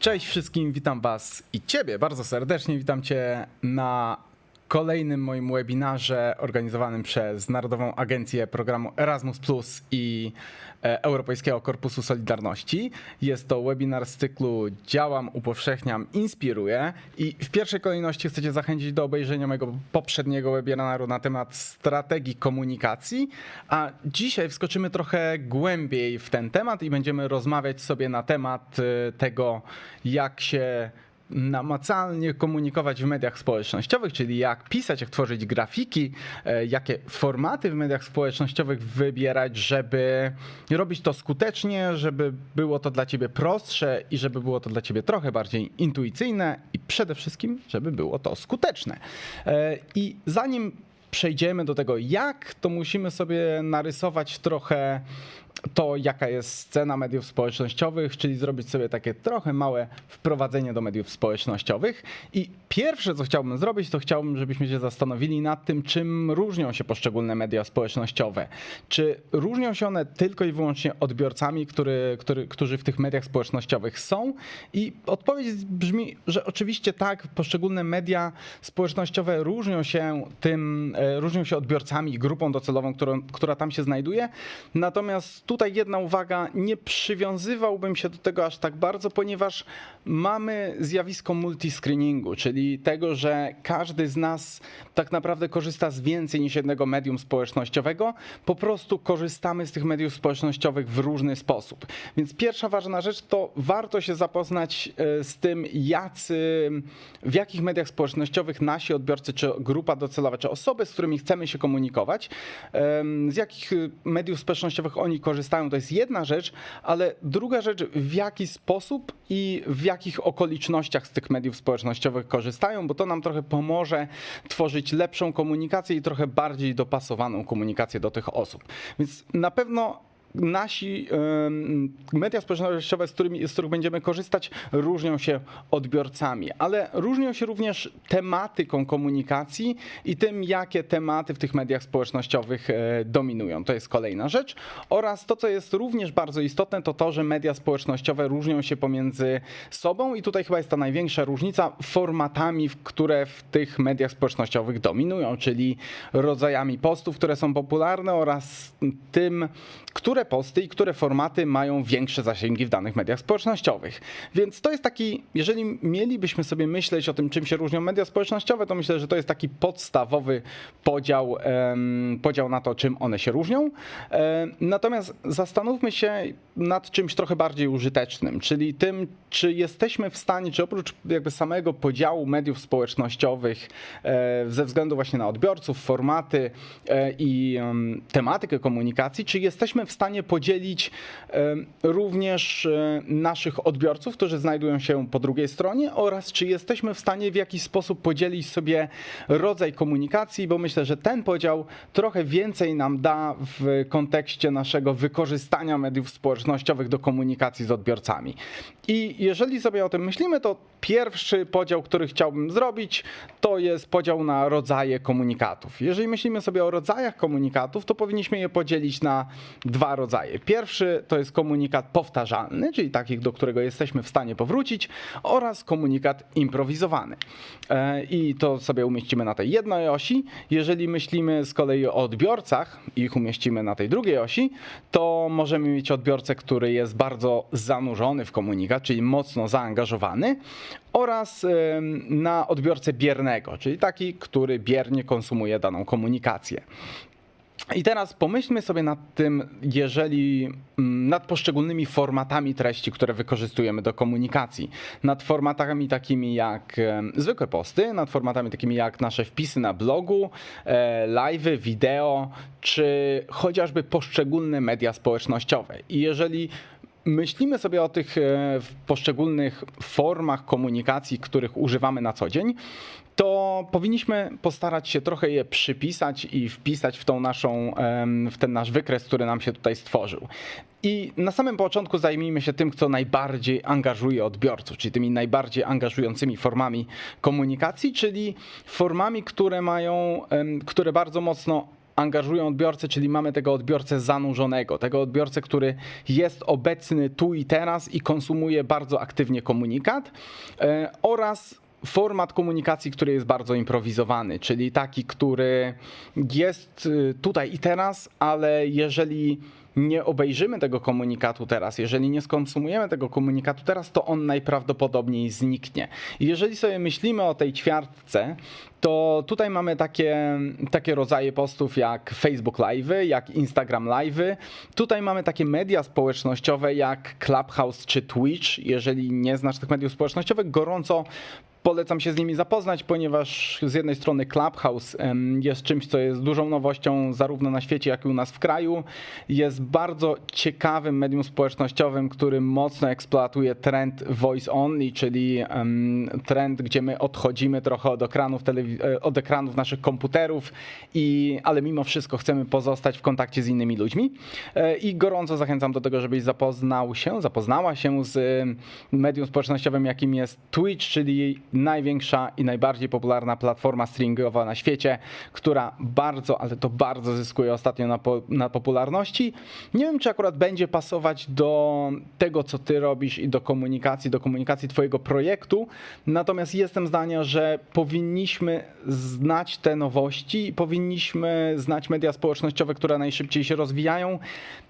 Cześć wszystkim, witam Was i Ciebie bardzo serdecznie. Witam Cię na kolejnym moim webinarze organizowanym przez Narodową Agencję Programu Erasmus+ i Europejskiego Korpusu Solidarności. Jest to webinar z cyklu Działam, upowszechniam, inspiruję i w pierwszej kolejności chcę Cię zachęcić do obejrzenia mojego poprzedniego webinaru na temat strategii komunikacji, a dzisiaj wskoczymy trochę głębiej w ten temat i będziemy rozmawiać sobie na temat tego, jak się namacalnie komunikować w mediach społecznościowych, czyli jak pisać, jak tworzyć grafiki, jakie formaty w mediach społecznościowych wybierać, żeby robić to skutecznie, żeby było to dla Ciebie prostsze i żeby było to dla Ciebie trochę bardziej intuicyjne i przede wszystkim, żeby było to skuteczne. I zanim przejdziemy do tego, jak, to musimy sobie narysować trochę to, jaka jest scena mediów społecznościowych, czyli zrobić sobie takie trochę małe wprowadzenie do mediów społecznościowych. I pierwsze, co chciałbym zrobić, to chciałbym, żebyśmy się zastanowili nad tym, czym różnią się poszczególne media społecznościowe. Czy różnią się one tylko i wyłącznie odbiorcami, którzy w tych mediach społecznościowych są? I odpowiedź brzmi, że oczywiście tak, poszczególne media społecznościowe różnią się odbiorcami, grupą docelową, która tam się znajduje. Natomiast tutaj jedna uwaga, nie przywiązywałbym się do tego aż tak bardzo, ponieważ mamy zjawisko multiscreeningu, czyli tego, że każdy z nas tak naprawdę korzysta z więcej niż jednego medium społecznościowego. Po prostu korzystamy z tych mediów społecznościowych w różny sposób. Więc pierwsza ważna rzecz to warto się zapoznać z tym, w jakich mediach społecznościowych nasi odbiorcy, czy grupa docelowa, czy osoby, z którymi chcemy się komunikować, z jakich mediów społecznościowych oni korzystają, to jest jedna rzecz, ale druga rzecz, w jaki sposób i w jakich okolicznościach z tych mediów społecznościowych korzystają, bo to nam trochę pomoże tworzyć lepszą komunikację i trochę bardziej dopasowaną komunikację do tych osób. Więc na pewno nasi media społecznościowe, z których będziemy korzystać, różnią się odbiorcami, ale różnią się również tematyką komunikacji i tym, jakie tematy w tych mediach społecznościowych dominują. To jest kolejna rzecz. Oraz to, co jest również bardzo istotne, to to, że media społecznościowe różnią się pomiędzy sobą i tutaj chyba jest ta największa różnica, formatami, które w tych mediach społecznościowych dominują, czyli rodzajami postów, które są popularne oraz tym, które posty i które formaty mają większe zasięgi w danych mediach społecznościowych. Więc to jest taki, jeżeli mielibyśmy sobie myśleć o tym, czym się różnią media społecznościowe, to myślę, że to jest taki podstawowy podział na to, czym one się różnią. Natomiast zastanówmy się nad czymś trochę bardziej użytecznym, czyli tym, czy jesteśmy w stanie, czy oprócz jakby samego podziału mediów społecznościowych ze względu właśnie na odbiorców, formaty i tematykę komunikacji, czy jesteśmy w stanie podzielić również naszych odbiorców, którzy znajdują się po drugiej stronie, oraz czy jesteśmy w stanie w jakiś sposób podzielić sobie rodzaj komunikacji, bo myślę, że ten podział trochę więcej nam da w kontekście naszego wykorzystania mediów społecznościowych do komunikacji z odbiorcami. I jeżeli sobie o tym myślimy, to pierwszy podział, który chciałbym zrobić, to jest podział na rodzaje komunikatów. Jeżeli myślimy sobie o rodzajach komunikatów, to powinniśmy je podzielić na dwa rodzaje. Pierwszy to jest komunikat powtarzalny, czyli taki, do którego jesteśmy w stanie powrócić, oraz komunikat improwizowany. I to sobie umieścimy na tej jednej osi. Jeżeli myślimy z kolei o odbiorcach i ich umieścimy na tej drugiej osi, to możemy mieć odbiorcę, który jest bardzo zanurzony w komunikat, czyli mocno zaangażowany, oraz na odbiorcę biernego, czyli taki, który biernie konsumuje daną komunikację. I teraz pomyślmy sobie nad tym, nad poszczególnymi formatami treści, które wykorzystujemy do komunikacji. Nad formatami takimi jak zwykłe posty, nad formatami takimi jak nasze wpisy na blogu, live'y, wideo, czy chociażby poszczególne media społecznościowe. I jeżeli myślimy sobie o tych poszczególnych formach komunikacji, których używamy na co dzień, to powinniśmy postarać się trochę je przypisać i wpisać w ten nasz wykres, który nam się tutaj stworzył. I na samym początku zajmijmy się tym, co najbardziej angażuje odbiorców, czyli tymi najbardziej angażującymi formami komunikacji, czyli formami, które bardzo mocno angażują odbiorcę, czyli mamy tego odbiorcę zanurzonego, tego odbiorcę, który jest obecny tu i teraz i konsumuje bardzo aktywnie komunikat, oraz format komunikacji, który jest bardzo improwizowany, czyli taki, który jest tutaj i teraz, ale jeżeli nie obejrzymy tego komunikatu teraz, jeżeli nie skonsumujemy tego komunikatu teraz, to on najprawdopodobniej zniknie. I jeżeli sobie myślimy o tej ćwiartce, to tutaj mamy takie rodzaje postów jak Facebook Live, jak Instagram Live. Tutaj mamy takie media społecznościowe jak Clubhouse czy Twitch. Jeżeli nie znasz tych mediów społecznościowych, gorąco polecam się z nimi zapoznać, ponieważ z jednej strony Clubhouse jest czymś, co jest dużą nowością zarówno na świecie, jak i u nas w kraju. Jest bardzo ciekawym medium społecznościowym, który mocno eksploatuje trend voice only, czyli trend, gdzie my odchodzimy trochę od ekranów naszych komputerów, ale mimo wszystko chcemy pozostać w kontakcie z innymi ludźmi. I gorąco zachęcam do tego, żebyś zapoznała się z medium społecznościowym, jakim jest Twitch, czyli największa i najbardziej popularna platforma streamingowa na świecie, która bardzo, ale to bardzo zyskuje ostatnio na popularności. Nie wiem, czy akurat będzie pasować do tego, co ty robisz i do komunikacji twojego projektu, natomiast jestem zdania, że powinniśmy znać te nowości i powinniśmy znać media społecznościowe, które najszybciej się rozwijają.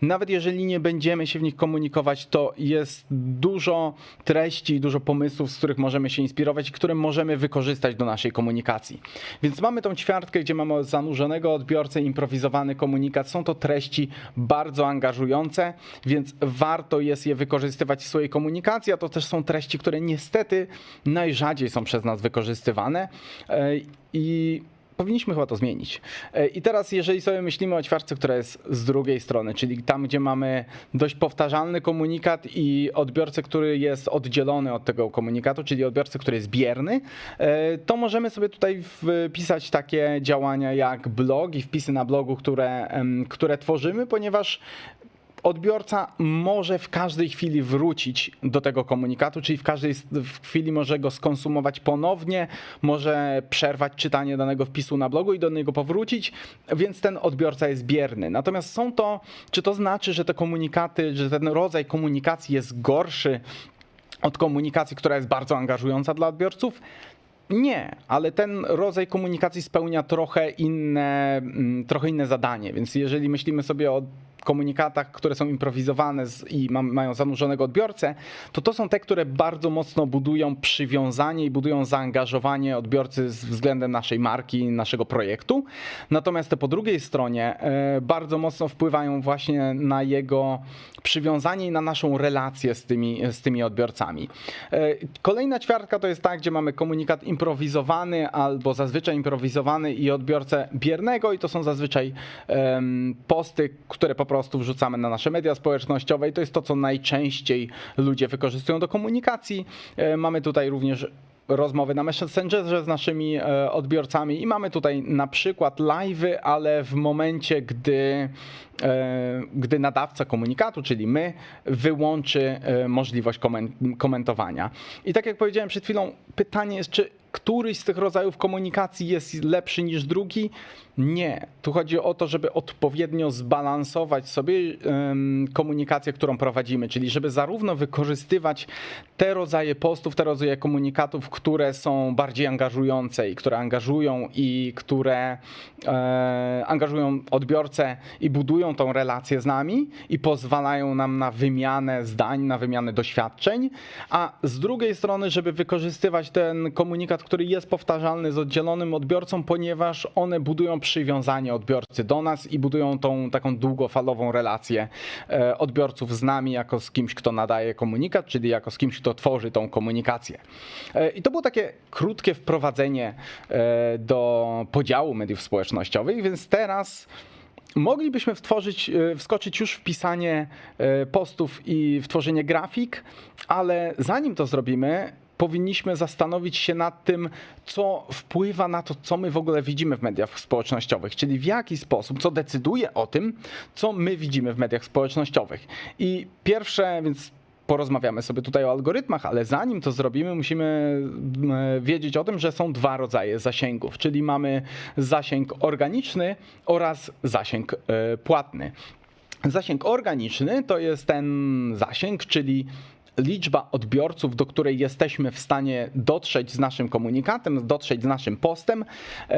Nawet jeżeli nie będziemy się w nich komunikować, to jest dużo treści, dużo pomysłów, z których możemy się inspirować, które możemy wykorzystać do naszej komunikacji. Więc mamy tą ćwiartkę, gdzie mamy zanurzonego odbiorcę, improwizowany komunikat. Są to treści bardzo angażujące, więc warto jest je wykorzystywać w swojej komunikacji, a to też są treści, które niestety najrzadziej są przez nas wykorzystywane i powinniśmy chyba to zmienić. I teraz, jeżeli sobie myślimy o ćwiartce, która jest z drugiej strony, czyli tam, gdzie mamy dość powtarzalny komunikat i odbiorcę, który jest oddzielony od tego komunikatu, czyli odbiorcę, który jest bierny, to możemy sobie tutaj wpisać takie działania jak blog i wpisy na blogu, które tworzymy, ponieważ odbiorca może w każdej chwili wrócić do tego komunikatu, czyli w każdej chwili może go skonsumować ponownie, może przerwać czytanie danego wpisu na blogu i do niego powrócić, więc ten odbiorca jest bierny. Natomiast czy to znaczy, że te komunikaty, że ten rodzaj komunikacji jest gorszy od komunikacji, która jest bardzo angażująca dla odbiorców? Nie, ale ten rodzaj komunikacji spełnia trochę inne zadanie, więc jeżeli myślimy sobie o komunikatach, które są improwizowane i mają zanurzonego odbiorcę, to są te, które bardzo mocno budują przywiązanie i budują zaangażowanie odbiorcy względem naszej marki, naszego projektu. Natomiast te po drugiej stronie bardzo mocno wpływają właśnie na jego przywiązanie i na naszą relację z tymi odbiorcami. Kolejna ćwiartka to jest ta, gdzie mamy komunikat improwizowany albo zazwyczaj improwizowany i odbiorcę biernego i to są zazwyczaj posty, które po prostu wrzucamy na nasze media społecznościowe i to jest to, co najczęściej ludzie wykorzystują do komunikacji. Mamy tutaj również rozmowy na Messengerze z naszymi odbiorcami i mamy tutaj na przykład live'y, ale w momencie, gdy nadawca komunikatu, czyli my, wyłączy możliwość komentowania. I tak jak powiedziałem przed chwilą, pytanie jest, czy któryś z tych rodzajów komunikacji jest lepszy niż drugi? Nie. Tu chodzi o to, żeby odpowiednio zbalansować sobie komunikację, którą prowadzimy, czyli żeby zarówno wykorzystywać te rodzaje postów, te rodzaje komunikatów, które są bardziej angażujące i które angażują i które angażują odbiorcę i budują tą relację z nami i pozwalają nam na wymianę zdań, na wymianę doświadczeń, a z drugiej strony, żeby wykorzystywać ten komunikat, który jest powtarzalny z oddzielonym odbiorcą, ponieważ one budują przywiązanie odbiorcy do nas i budują tą taką długofalową relację odbiorców z nami jako z kimś, kto nadaje komunikat, czyli jako z kimś, kto tworzy tą komunikację. I to było takie krótkie wprowadzenie do podziału mediów społecznościowych, więc teraz moglibyśmy wskoczyć już w pisanie postów i w tworzenie grafik, ale zanim to zrobimy, powinniśmy zastanowić się nad tym, co wpływa na to, co my w ogóle widzimy w mediach społecznościowych, czyli w jaki sposób, co decyduje o tym, co my widzimy w mediach społecznościowych. I pierwsze, więc porozmawiamy sobie tutaj o algorytmach, ale zanim to zrobimy, musimy wiedzieć o tym, że są dwa rodzaje zasięgów, czyli mamy zasięg organiczny oraz zasięg płatny. Zasięg organiczny to jest ten zasięg, czyli liczba odbiorców, do której jesteśmy w stanie dotrzeć z naszym komunikatem, dotrzeć z naszym postem,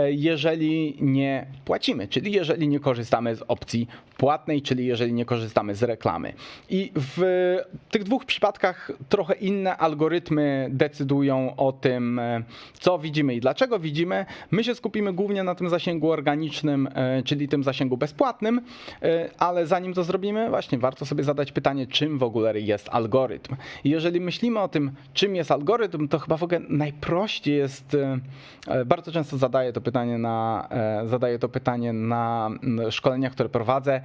jeżeli nie płacimy, czyli jeżeli nie korzystamy z opcji płatnej, czyli jeżeli nie korzystamy z reklamy. I w tych dwóch przypadkach trochę inne algorytmy decydują o tym, co widzimy i dlaczego widzimy. My się skupimy głównie na tym zasięgu organicznym, czyli tym zasięgu bezpłatnym, ale zanim to zrobimy, właśnie warto sobie zadać pytanie, czym w ogóle jest algorytm. I jeżeli myślimy o tym, czym jest algorytm, to chyba w ogóle najprościej jest, bardzo często zadaję to pytanie na szkoleniach, które prowadzę,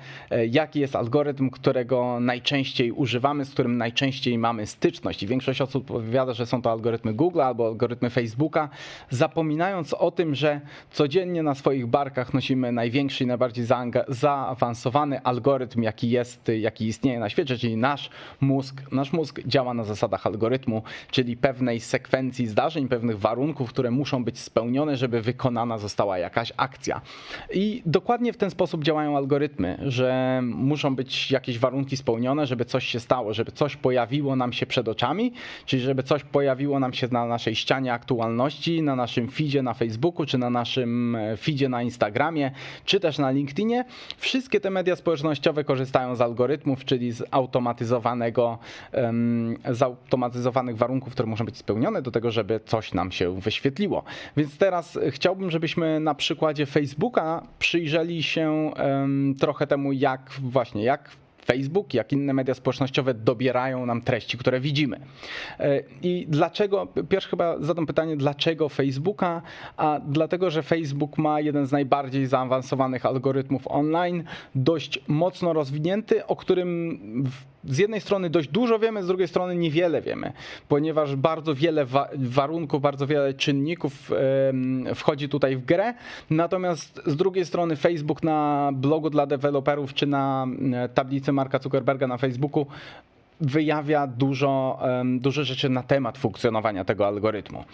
jaki jest algorytm, którego najczęściej używamy, z którym najczęściej mamy styczność. I większość osób odpowiada, że są to algorytmy Google albo algorytmy Facebooka, zapominając o tym, że codziennie na swoich barkach nosimy największy i najbardziej zaawansowany algorytm, jaki istnieje na świecie, czyli nasz mózg. Nasz mózg działa na zasadach algorytmu, czyli pewnej sekwencji zdarzeń, pewnych warunków, które muszą być spełnione, żeby wykonana została jakaś akcja. I dokładnie w ten sposób działają algorytmy, że muszą być jakieś warunki spełnione, żeby coś się stało, żeby coś pojawiło nam się przed oczami, czyli żeby coś pojawiło nam się na naszej ścianie aktualności, na naszym feedzie na Facebooku, czy na naszym feedzie na Instagramie, czy też na LinkedInie. Wszystkie te media społecznościowe korzystają z algorytmów, czyli z zautomatyzowanych warunków, które muszą być spełnione do tego, żeby coś nam się wyświetliło. Więc teraz chciałbym, żebyśmy na przykładzie Facebooka przyjrzeli się trochę temu, jak Facebook, jak inne media społecznościowe dobierają nam treści, które widzimy. I dlaczego, pierwsze chyba zadam pytanie, dlaczego Facebooka? A dlatego, że Facebook ma jeden z najbardziej zaawansowanych algorytmów online, dość mocno rozwinięty, o którym z jednej strony dość dużo wiemy, z drugiej strony niewiele wiemy, ponieważ bardzo wiele warunków, bardzo wiele czynników wchodzi tutaj w grę, natomiast z drugiej strony Facebook na blogu dla deweloperów czy na tablicy Marka Zuckerberga na Facebooku wyjawia dużo rzeczy na temat funkcjonowania tego algorytmu.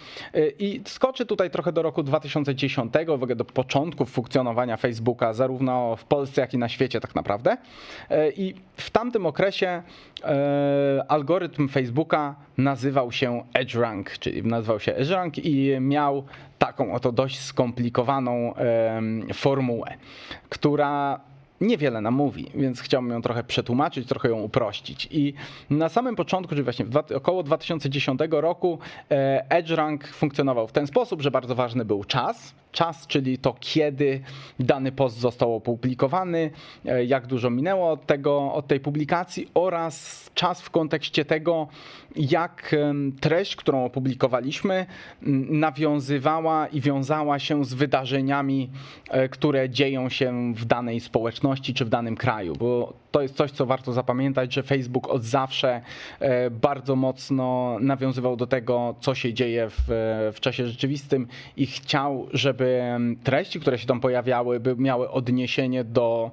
I skoczę tutaj trochę do roku 2010, w ogóle do początków funkcjonowania Facebooka, zarówno w Polsce, jak i na świecie tak naprawdę. I w tamtym okresie algorytm Facebooka nazywał się EdgeRank, i miał taką oto dość skomplikowaną formułę, która niewiele nam mówi, więc chciałbym ją trochę przetłumaczyć, trochę ją uprościć. I na samym początku, czyli właśnie około 2010 roku EdgeRank funkcjonował w ten sposób, że bardzo ważny był czas, czyli to, kiedy dany post został opublikowany, jak dużo minęło od tej publikacji, oraz czas w kontekście tego, jak treść, którą opublikowaliśmy, nawiązywała i wiązała się z wydarzeniami, które dzieją się w danej społeczności czy w danym kraju, bo to jest coś, co warto zapamiętać, że Facebook od zawsze bardzo mocno nawiązywał do tego, co się dzieje w czasie rzeczywistym i chciał, żeby treści, które się tam pojawiały, miały odniesienie do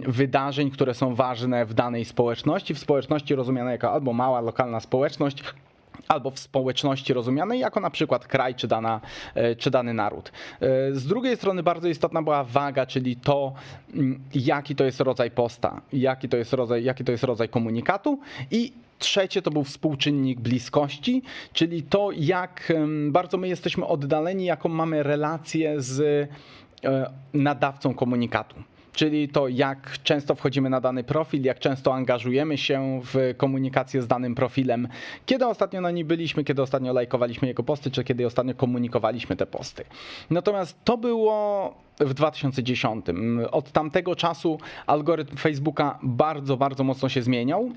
wydarzeń, które są ważne w danej społeczności, w społeczności rozumianej jako albo mała, lokalna społeczność, albo w społeczności rozumianej jako na przykład kraj czy dany naród. Z drugiej strony bardzo istotna była waga, czyli to, jaki to jest rodzaj posta, jaki to jest rodzaj komunikatu, i trzecie to był współczynnik bliskości, czyli to, jak bardzo my jesteśmy oddaleni, jaką mamy relację z nadawcą komunikatu. Czyli to, jak często wchodzimy na dany profil, jak często angażujemy się w komunikację z danym profilem, kiedy ostatnio na nim byliśmy, kiedy ostatnio lajkowaliśmy jego posty, czy kiedy ostatnio komunikowaliśmy te posty. Natomiast to było w 2010. Od tamtego czasu algorytm Facebooka bardzo, bardzo mocno się zmieniał.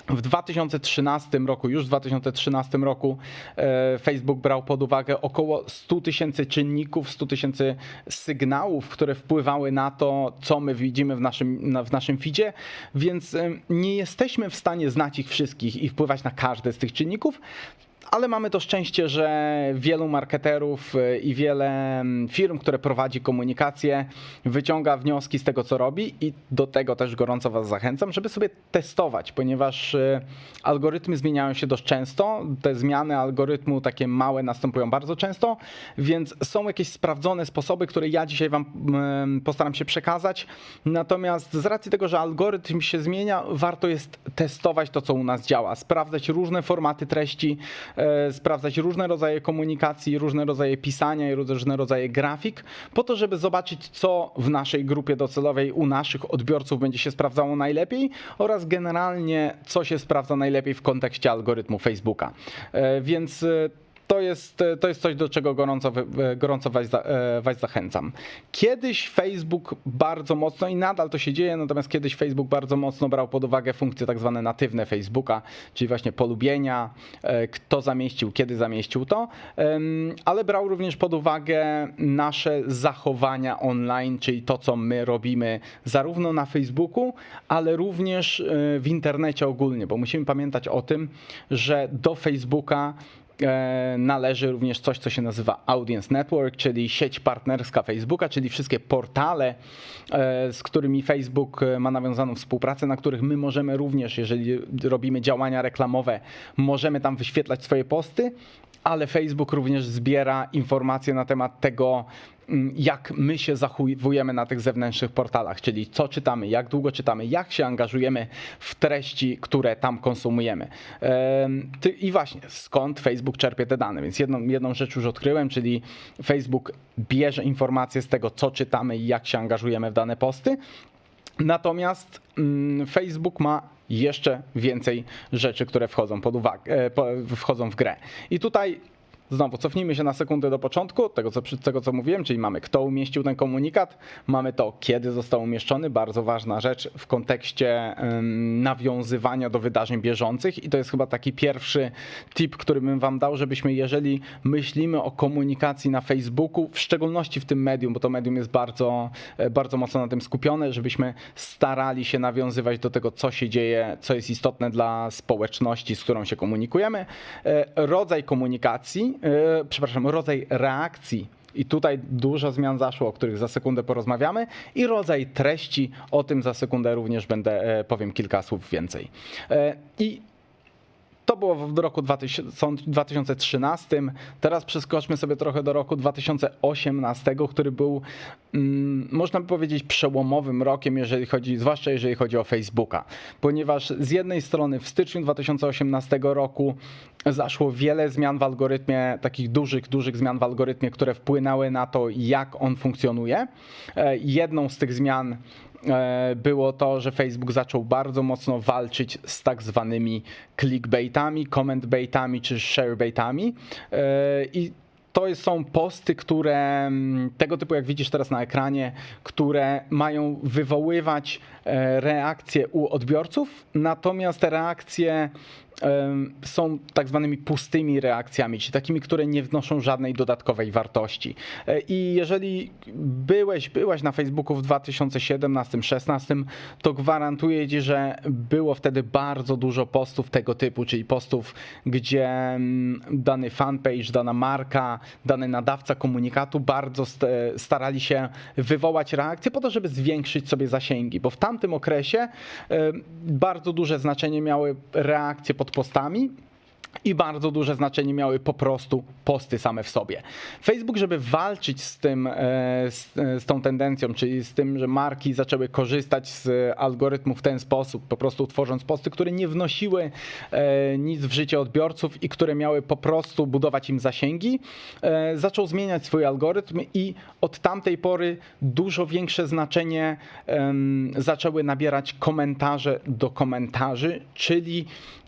W 2013 roku Facebook brał pod uwagę około 100 tysięcy czynników, 100 tysięcy sygnałów, które wpływały na to, co my widzimy w naszym feedzie, więc nie jesteśmy w stanie znać ich wszystkich i wpływać na każdy z tych czynników, ale mamy to szczęście, że wielu marketerów i wiele firm, które prowadzi komunikację, wyciąga wnioski z tego, co robi i do tego też gorąco Was zachęcam, żeby sobie testować, ponieważ algorytmy zmieniają się dość często, te zmiany algorytmu takie małe następują bardzo często, więc są jakieś sprawdzone sposoby, które ja dzisiaj Wam postaram się przekazać, natomiast z racji tego, że algorytm się zmienia, warto jest testować to, co u nas działa, sprawdzać różne formaty treści, sprawdzać różne rodzaje komunikacji, różne rodzaje pisania i różne rodzaje grafik, po to, żeby zobaczyć, co w naszej grupie docelowej u naszych odbiorców będzie się sprawdzało najlepiej oraz generalnie, co się sprawdza najlepiej w kontekście algorytmu Facebooka. Więc to jest coś, do czego gorąco Was zachęcam. Kiedyś Facebook bardzo mocno, i nadal to się dzieje, natomiast kiedyś Facebook bardzo mocno brał pod uwagę funkcje tak zwane natywne Facebooka, czyli właśnie polubienia, kto zamieścił, kiedy zamieścił to, ale brał również pod uwagę nasze zachowania online, czyli to, co my robimy zarówno na Facebooku, ale również w internecie ogólnie, bo musimy pamiętać o tym, że do Facebooka należy również coś, co się nazywa Audience Network, czyli sieć partnerska Facebooka, czyli wszystkie portale, z którymi Facebook ma nawiązaną współpracę, na których my możemy również, jeżeli robimy działania reklamowe, możemy tam wyświetlać swoje posty, ale Facebook również zbiera informacje na temat tego, jak my się zachowujemy na tych zewnętrznych portalach, czyli co czytamy, jak długo czytamy, jak się angażujemy w treści, które tam konsumujemy. I właśnie, skąd Facebook czerpie te dane? Więc jedną rzecz już odkryłem, czyli Facebook bierze informacje z tego, co czytamy i jak się angażujemy w dane posty. Natomiast Facebook ma jeszcze więcej rzeczy, które wchodzą w grę. I tutaj znowu cofnijmy się na sekundę do początku, tego co mówiłem, czyli mamy kto umieścił ten komunikat, mamy to kiedy został umieszczony, bardzo ważna rzecz w kontekście nawiązywania do wydarzeń bieżących i to jest chyba taki pierwszy tip, który bym Wam dał, żebyśmy jeżeli myślimy o komunikacji na Facebooku, w szczególności w tym medium, bo to medium jest bardzo, bardzo mocno na tym skupione, żebyśmy starali się nawiązywać do tego, co się dzieje, co jest istotne dla społeczności, z którą się komunikujemy, rodzaj komunikacji, rodzaj reakcji. I tutaj dużo zmian zaszło, o których za sekundę porozmawiamy i rodzaj treści, o tym za sekundę również powiem kilka słów więcej. I to było w roku 2013. Teraz przeskoczmy sobie trochę do roku 2018, który był, można by powiedzieć, przełomowym rokiem, zwłaszcza jeżeli chodzi o Facebooka. Ponieważ z jednej strony w styczniu 2018 roku zaszło wiele zmian w algorytmie, takich dużych zmian w algorytmie, które wpłynęły na to, jak on funkcjonuje. Jedną z tych zmian było to, że Facebook zaczął bardzo mocno walczyć z tak zwanymi clickbaitami, comment-baitami czy share-baitami i to są posty, które tego typu, jak widzisz teraz na ekranie, które mają wywoływać reakcje u odbiorców, natomiast te reakcje są tak zwanymi pustymi reakcjami, czyli takimi, które nie wnoszą żadnej dodatkowej wartości. I jeżeli byłaś na Facebooku w 2017-2016, to gwarantuję Ci, że było wtedy bardzo dużo postów tego typu, czyli postów, gdzie dany fanpage, dana marka, dany nadawca komunikatu bardzo starali się wywołać reakcję po to, żeby zwiększyć sobie zasięgi, bo w tamtym okresie bardzo duże znaczenie miały reakcje pod postami i bardzo duże znaczenie miały po prostu posty same w sobie. Facebook, żeby walczyć z tą tendencją, czyli z tym, że marki zaczęły korzystać z algorytmu w ten sposób, po prostu tworząc posty, które nie wnosiły nic w życie odbiorców i które miały po prostu budować im zasięgi, zaczął zmieniać swój algorytm i od tamtej pory dużo większe znaczenie zaczęły nabierać komentarze do komentarzy, czyli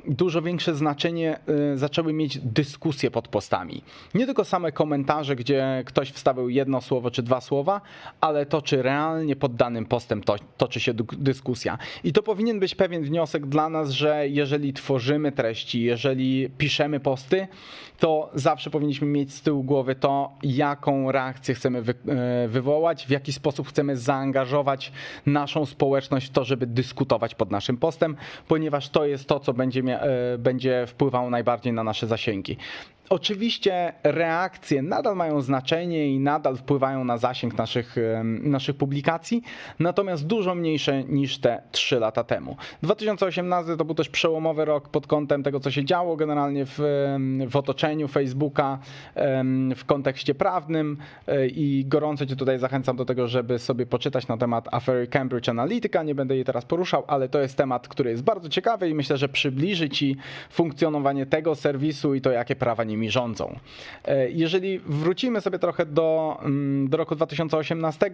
dużo większe znaczenie zaczęły mieć dyskusje pod postami. Nie tylko same komentarze, gdzie ktoś wstawił jedno słowo czy dwa słowa, ale to, czy realnie pod danym postem toczy się dyskusja. I to powinien być pewien wniosek dla nas, że jeżeli tworzymy treści, jeżeli piszemy posty, to zawsze powinniśmy mieć z tyłu głowy to, jaką reakcję chcemy wywołać, w jaki sposób chcemy zaangażować naszą społeczność w to, żeby dyskutować pod naszym postem, ponieważ to jest to, co będzie wpływało najbardziej na nasze zasięgi. Oczywiście reakcje nadal mają znaczenie i nadal wpływają na zasięg naszych publikacji, natomiast dużo mniejsze niż te 3 lata temu. 2018 to był też przełomowy rok pod kątem tego, co się działo generalnie w otoczeniu Facebooka, w kontekście prawnym i gorąco Cię tutaj zachęcam do tego, żeby sobie poczytać na temat afery Cambridge Analytica. Nie będę jej teraz poruszał, ale to jest temat, który jest bardzo ciekawy i myślę, że przybliży Ci funkcjonowanie tego serwisu i to, jakie prawa nimi rządzą. Jeżeli wrócimy sobie trochę do roku 2018,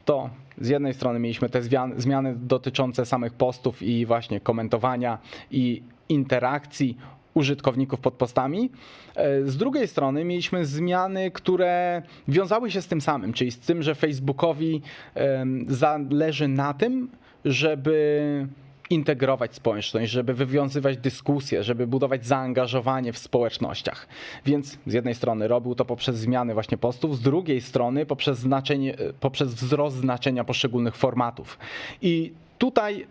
to z jednej strony mieliśmy te zmiany dotyczące samych postów i właśnie komentowania i interakcji użytkowników pod postami. Z drugiej strony mieliśmy zmiany, które wiązały się z tym samym, czyli z tym, że Facebookowi zależy na tym, żeby integrować społeczność, żeby wywiązywać dyskusje, żeby budować zaangażowanie w społecznościach. Więc z jednej strony robił to poprzez zmiany właśnie postów, z drugiej strony poprzez wzrost znaczenia poszczególnych formatów. I tutaj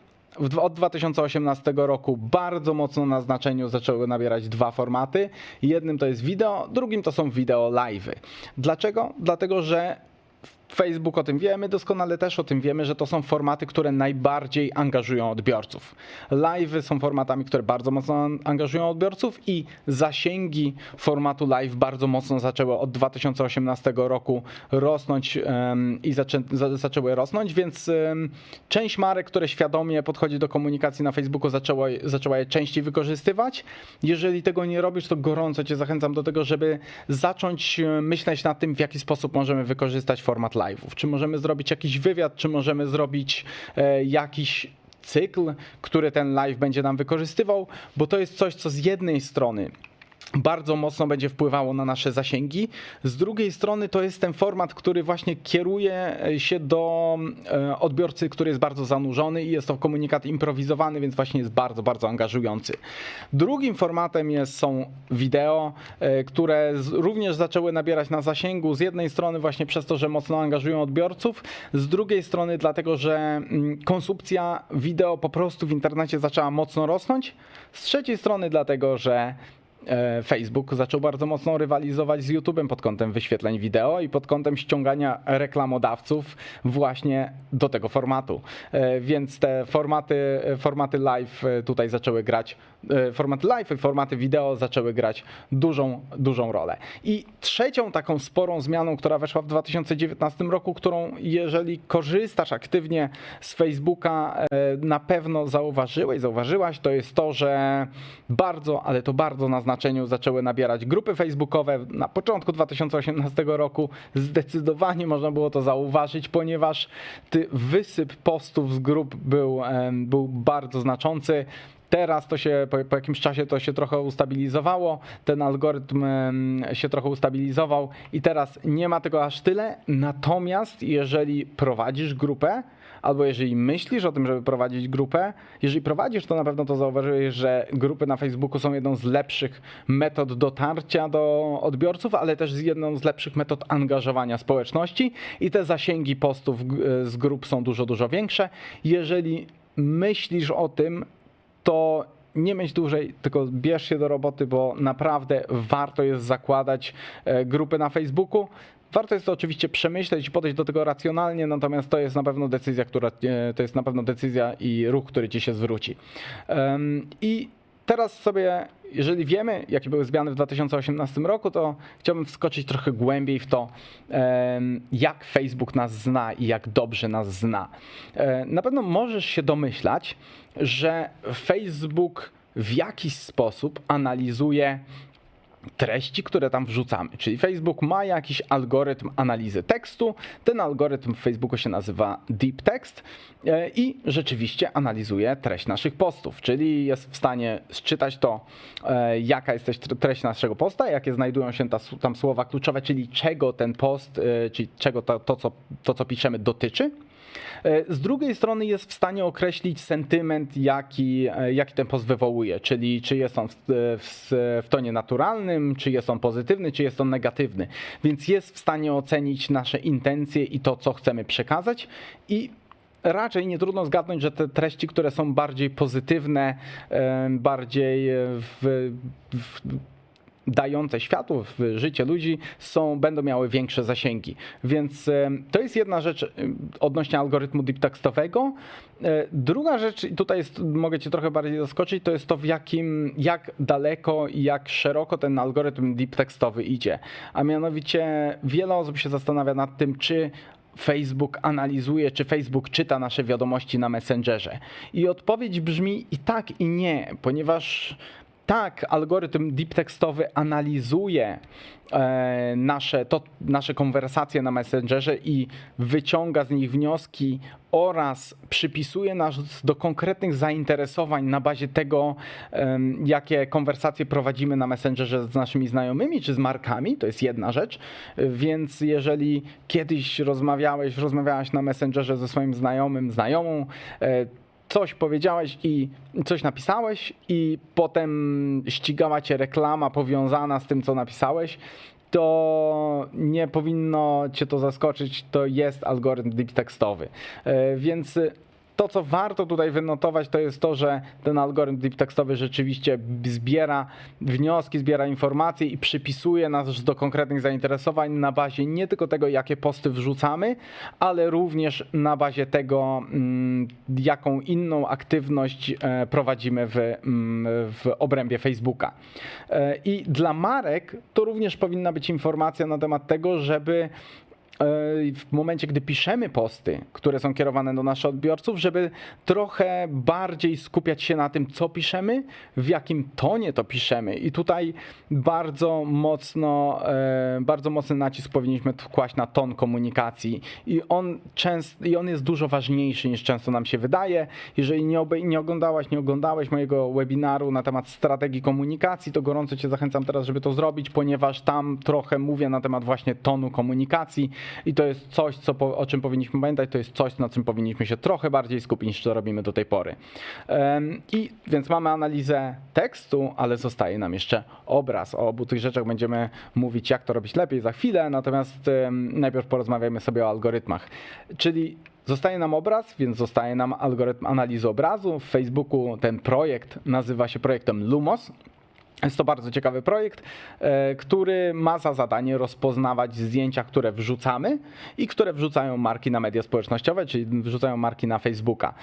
od 2018 roku bardzo mocno na znaczeniu zaczęły nabierać 2 formaty. Jednym to jest wideo, drugim to są wideo live'y. Dlaczego? Dlatego, że Facebook, o tym wiemy, doskonale też o tym wiemy, że to są formaty, które najbardziej angażują odbiorców. Live'y są formatami, które bardzo mocno angażują odbiorców i zasięgi formatu live bardzo mocno zaczęły od 2018 roku rosnąć i zaczęły rosnąć, więc część marek, które świadomie podchodzi do komunikacji na Facebooku, zaczęła je częściej wykorzystywać. Jeżeli tego nie robisz, to gorąco Cię zachęcam do tego, żeby zacząć myśleć nad tym, w jaki sposób możemy wykorzystać format live'ów. Czy możemy zrobić jakiś wywiad, czy możemy zrobić jakiś cykl, który ten live będzie nam wykorzystywał, bo to jest coś, co z jednej strony bardzo mocno będzie wpływało na nasze zasięgi. Z drugiej strony to jest ten format, który właśnie kieruje się do odbiorcy, który jest bardzo zanurzony i jest to komunikat improwizowany, więc właśnie jest bardzo, bardzo angażujący. Drugim formatem są wideo, które również zaczęły nabierać na zasięgu. Z jednej strony właśnie przez to, że mocno angażują odbiorców, z drugiej strony dlatego, że konsumpcja wideo po prostu w internecie zaczęła mocno rosnąć. Z trzeciej strony dlatego, że Facebook zaczął bardzo mocno rywalizować z YouTube'em pod kątem wyświetleń wideo i pod kątem ściągania reklamodawców właśnie do tego formatu. Więc te formaty live tutaj zaczęły grać, formaty live i formaty wideo zaczęły grać dużą rolę. I trzecią taką sporą zmianą, która weszła w 2019 roku, którą jeżeli korzystasz aktywnie z Facebooka, na pewno zauważyłaś, to jest to, że bardzo, ale to bardzo na znaczeniu zaczęły nabierać grupy facebookowe. Na początku 2018 roku zdecydowanie można było to zauważyć, ponieważ wysyp postów z grup był bardzo znaczący. Teraz to się po jakimś czasie to się trochę ustabilizowało, ten algorytm się trochę ustabilizował i teraz nie ma tego aż tyle. Natomiast jeżeli prowadzisz grupę, albo jeżeli myślisz o tym, żeby prowadzić grupę, jeżeli prowadzisz, to na pewno to zauważyłeś, że grupy na Facebooku są jedną z lepszych metod dotarcia do odbiorców, ale też jedną z lepszych metod angażowania społeczności i te zasięgi postów z grup są dużo większe. Jeżeli myślisz o tym, to nie myśl dłużej, tylko bierz się do roboty, bo naprawdę warto jest zakładać grupy na Facebooku. Warto jest to oczywiście przemyśleć i podejść do tego racjonalnie, natomiast to jest na pewno decyzja i ruch, który ci się zwróci. I teraz sobie, jeżeli wiemy, jakie były zmiany w 2018 roku, to chciałbym wskoczyć trochę głębiej w to, jak Facebook nas zna i jak dobrze nas zna. Na pewno możesz się domyślać, że Facebook w jakiś sposób analizuje treści, które tam wrzucamy. Czyli Facebook ma jakiś algorytm analizy tekstu. Ten algorytm w Facebooku się nazywa Deep Text i rzeczywiście analizuje treść naszych postów, czyli jest w stanie sczytać to, jaka jest treść naszego posta, jakie znajdują się tam słowa kluczowe, czyli czego ten post, czyli czego to, co piszemy, dotyczy. Z drugiej strony jest w stanie określić sentyment, jaki ten post wywołuje, czyli czy jest on w tonie naturalnym, czy jest on pozytywny, czy jest on negatywny. Więc jest w stanie ocenić nasze intencje i to, co chcemy przekazać i raczej nie trudno zgadnąć, że te treści, które są bardziej pozytywne, bardziej dające światło w życie ludzi będą miały większe zasięgi. Więc to jest jedna rzecz odnośnie algorytmu deep tekstowego. Druga rzecz, i tutaj mogę cię trochę bardziej zaskoczyć, to jest to jak daleko i jak szeroko ten algorytm deep tekstowy idzie. A mianowicie wiele osób się zastanawia nad tym, czy Facebook analizuje, czy Facebook czyta nasze wiadomości na Messengerze. I odpowiedź brzmi i tak, i nie, ponieważ tak, algorytm deep tekstowy analizuje nasze konwersacje na Messengerze i wyciąga z nich wnioski oraz przypisuje nas do konkretnych zainteresowań na bazie tego, jakie konwersacje prowadzimy na Messengerze z naszymi znajomymi czy z markami. To jest jedna rzecz. Więc jeżeli kiedyś rozmawiałaś na Messengerze ze swoim znajomą, coś powiedziałeś i coś napisałeś i potem ścigała cię reklama powiązana z tym, co napisałeś, to nie powinno cię to zaskoczyć, to jest algorytm deep tekstowy. Więc to, co warto tutaj wynotować, to jest to, że ten algorytm deep tekstowy rzeczywiście zbiera wnioski, zbiera informacje i przypisuje nas do konkretnych zainteresowań na bazie nie tylko tego, jakie posty wrzucamy, ale również na bazie tego, jaką inną aktywność prowadzimy w obrębie Facebooka. I dla marek to również powinna być informacja na temat tego, żeby w momencie, gdy piszemy posty, które są kierowane do naszych odbiorców, żeby trochę bardziej skupiać się na tym, co piszemy, w jakim tonie to piszemy. I tutaj bardzo mocny nacisk powinniśmy kłaść na ton komunikacji. I on jest dużo ważniejszy, niż często nam się wydaje. Jeżeli nie oglądałeś mojego webinaru na temat strategii komunikacji, to gorąco cię zachęcam teraz, żeby to zrobić, ponieważ tam trochę mówię na temat właśnie tonu komunikacji. I to jest coś, o czym powinniśmy pamiętać, to jest coś, na czym powinniśmy się trochę bardziej skupić, niż to robimy do tej pory. Więc mamy analizę tekstu, ale zostaje nam jeszcze obraz. O obu tych rzeczach będziemy mówić, jak to robić lepiej za chwilę, natomiast najpierw porozmawiajmy sobie o algorytmach. Czyli zostaje nam obraz, więc zostaje nam algorytm analizy obrazu. W Facebooku ten projekt nazywa się projektem Lumos. Jest to bardzo ciekawy projekt, który ma za zadanie rozpoznawać zdjęcia, które wrzucamy i które wrzucają marki na media społecznościowe, czyli wrzucają marki na Facebooka.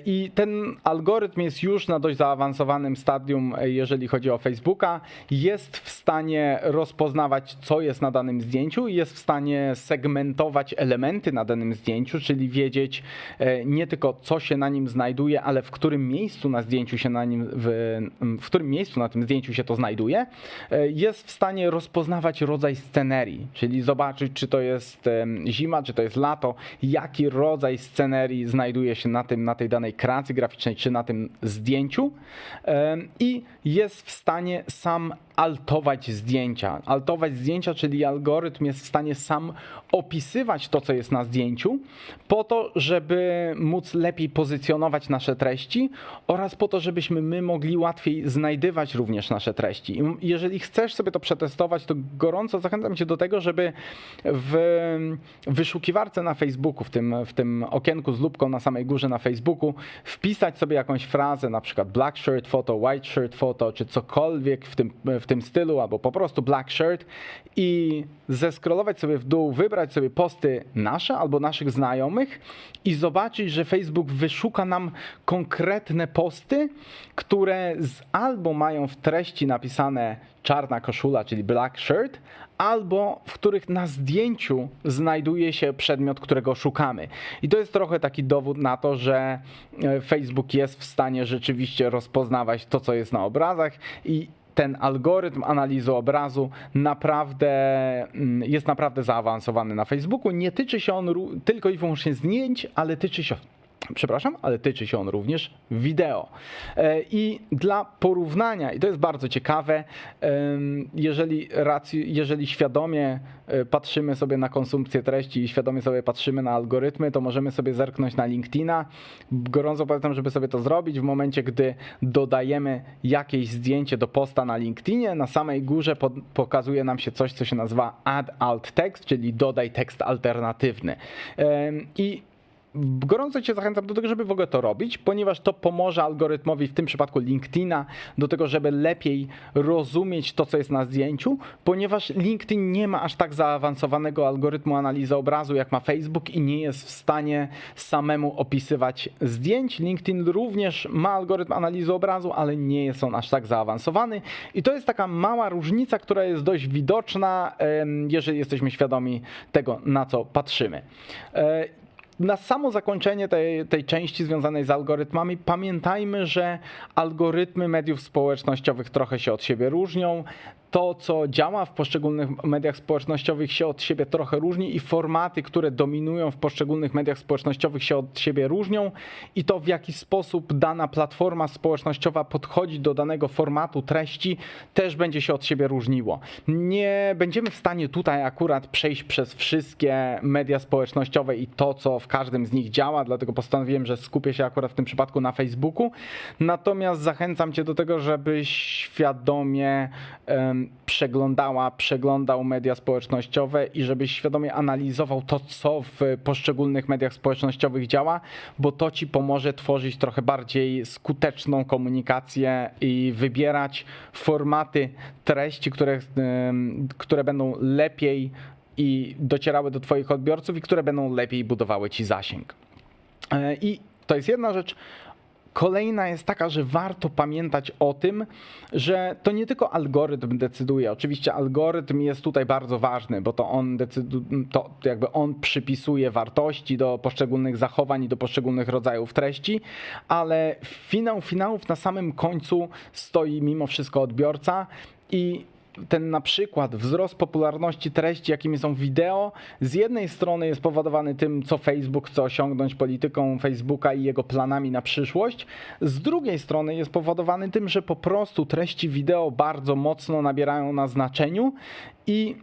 I ten algorytm jest już na dość zaawansowanym stadium, jeżeli chodzi o Facebooka. Jest w stanie rozpoznawać, co jest na danym zdjęciu, jest w stanie segmentować elementy na danym zdjęciu, czyli wiedzieć nie tylko, co się na nim znajduje, ale w którym miejscu na zdjęciu się w którym miejscu na tym zdjęciu się to znajduje. Jest w stanie rozpoznawać rodzaj scenerii, czyli zobaczyć, czy to jest zima, czy to jest lato, jaki rodzaj scenerii znajduje się na tej danej kreacji graficznej, czy na tym zdjęciu, i jest w stanie sam altować zdjęcia, czyli algorytm jest w stanie sam opisywać to, co jest na zdjęciu, po to, żeby móc lepiej pozycjonować nasze treści oraz po to, żebyśmy my mogli łatwiej znajdywać również nasze treści. I jeżeli chcesz sobie to przetestować, to gorąco zachęcam cię do tego, żeby w wyszukiwarce na Facebooku, w tym okienku z lupką na samej górze na Facebooku, wpisać sobie jakąś frazę, na przykład black shirt photo, white shirt photo, czy cokolwiek w tym stylu, albo po prostu black shirt, i zeskrolować sobie w dół, wybrać sobie posty nasze albo naszych znajomych i zobaczyć, że Facebook wyszuka nam konkretne posty, które albo mają w treści napisane czarna koszula, czyli black shirt, albo w których na zdjęciu znajduje się przedmiot, którego szukamy. I to jest trochę taki dowód na to, że Facebook jest w stanie rzeczywiście rozpoznawać to, co jest na obrazach, i ten algorytm analizy obrazu jest naprawdę zaawansowany na Facebooku. Nie tyczy się on tylko i wyłącznie zdjęć, ale tyczy się on również wideo. I dla porównania, i to jest bardzo ciekawe, jeżeli świadomie patrzymy sobie na konsumpcję treści i świadomie sobie patrzymy na algorytmy, to możemy sobie zerknąć na LinkedIna. Gorąco polecam, żeby sobie to zrobić w momencie, gdy dodajemy jakieś zdjęcie do posta na LinkedInie. Na samej górze pokazuje nam się coś, co się nazywa Add Alt Text, czyli dodaj tekst alternatywny. I gorąco Cię zachęcam do tego, żeby w ogóle to robić, ponieważ to pomoże algorytmowi, w tym przypadku LinkedIna, do tego, żeby lepiej rozumieć to, co jest na zdjęciu, ponieważ LinkedIn nie ma aż tak zaawansowanego algorytmu analizy obrazu, jak ma Facebook i nie jest w stanie samemu opisywać zdjęć. LinkedIn również ma algorytm analizy obrazu, ale nie jest on aż tak zaawansowany i to jest taka mała różnica, która jest dość widoczna, jeżeli jesteśmy świadomi tego, na co patrzymy. Na samo zakończenie tej części związanej z algorytmami pamiętajmy, że algorytmy mediów społecznościowych trochę się od siebie różnią. To, co działa w poszczególnych mediach społecznościowych się od siebie trochę różni i formaty, które dominują w poszczególnych mediach społecznościowych się od siebie różnią i to, w jaki sposób dana platforma społecznościowa podchodzi do danego formatu treści, też będzie się od siebie różniło. Nie będziemy w stanie tutaj akurat przejść przez wszystkie media społecznościowe i to, co w każdym z nich działa, dlatego postanowiłem, że skupię się akurat w tym przypadku na Facebooku. Natomiast zachęcam Cię do tego, żebyś świadomie przeglądał media społecznościowe i żebyś świadomie analizował to, co w poszczególnych mediach społecznościowych działa, bo to Ci pomoże tworzyć trochę bardziej skuteczną komunikację i wybierać formaty treści, które będą lepiej i docierały do Twoich odbiorców i które będą lepiej budowały Ci zasięg. I to jest jedna rzecz. Kolejna jest taka, że warto pamiętać o tym, że to nie tylko algorytm decyduje. Oczywiście algorytm jest tutaj bardzo ważny, bo on przypisuje wartości do poszczególnych zachowań i do poszczególnych rodzajów treści, ale finał finałów na samym końcu stoi mimo wszystko odbiorca i ten na przykład wzrost popularności treści, jakimi są wideo, z jednej strony jest powodowany tym, co Facebook chce osiągnąć polityką Facebooka i jego planami na przyszłość, z drugiej strony jest powodowany tym, że po prostu treści wideo bardzo mocno nabierają na znaczeniu i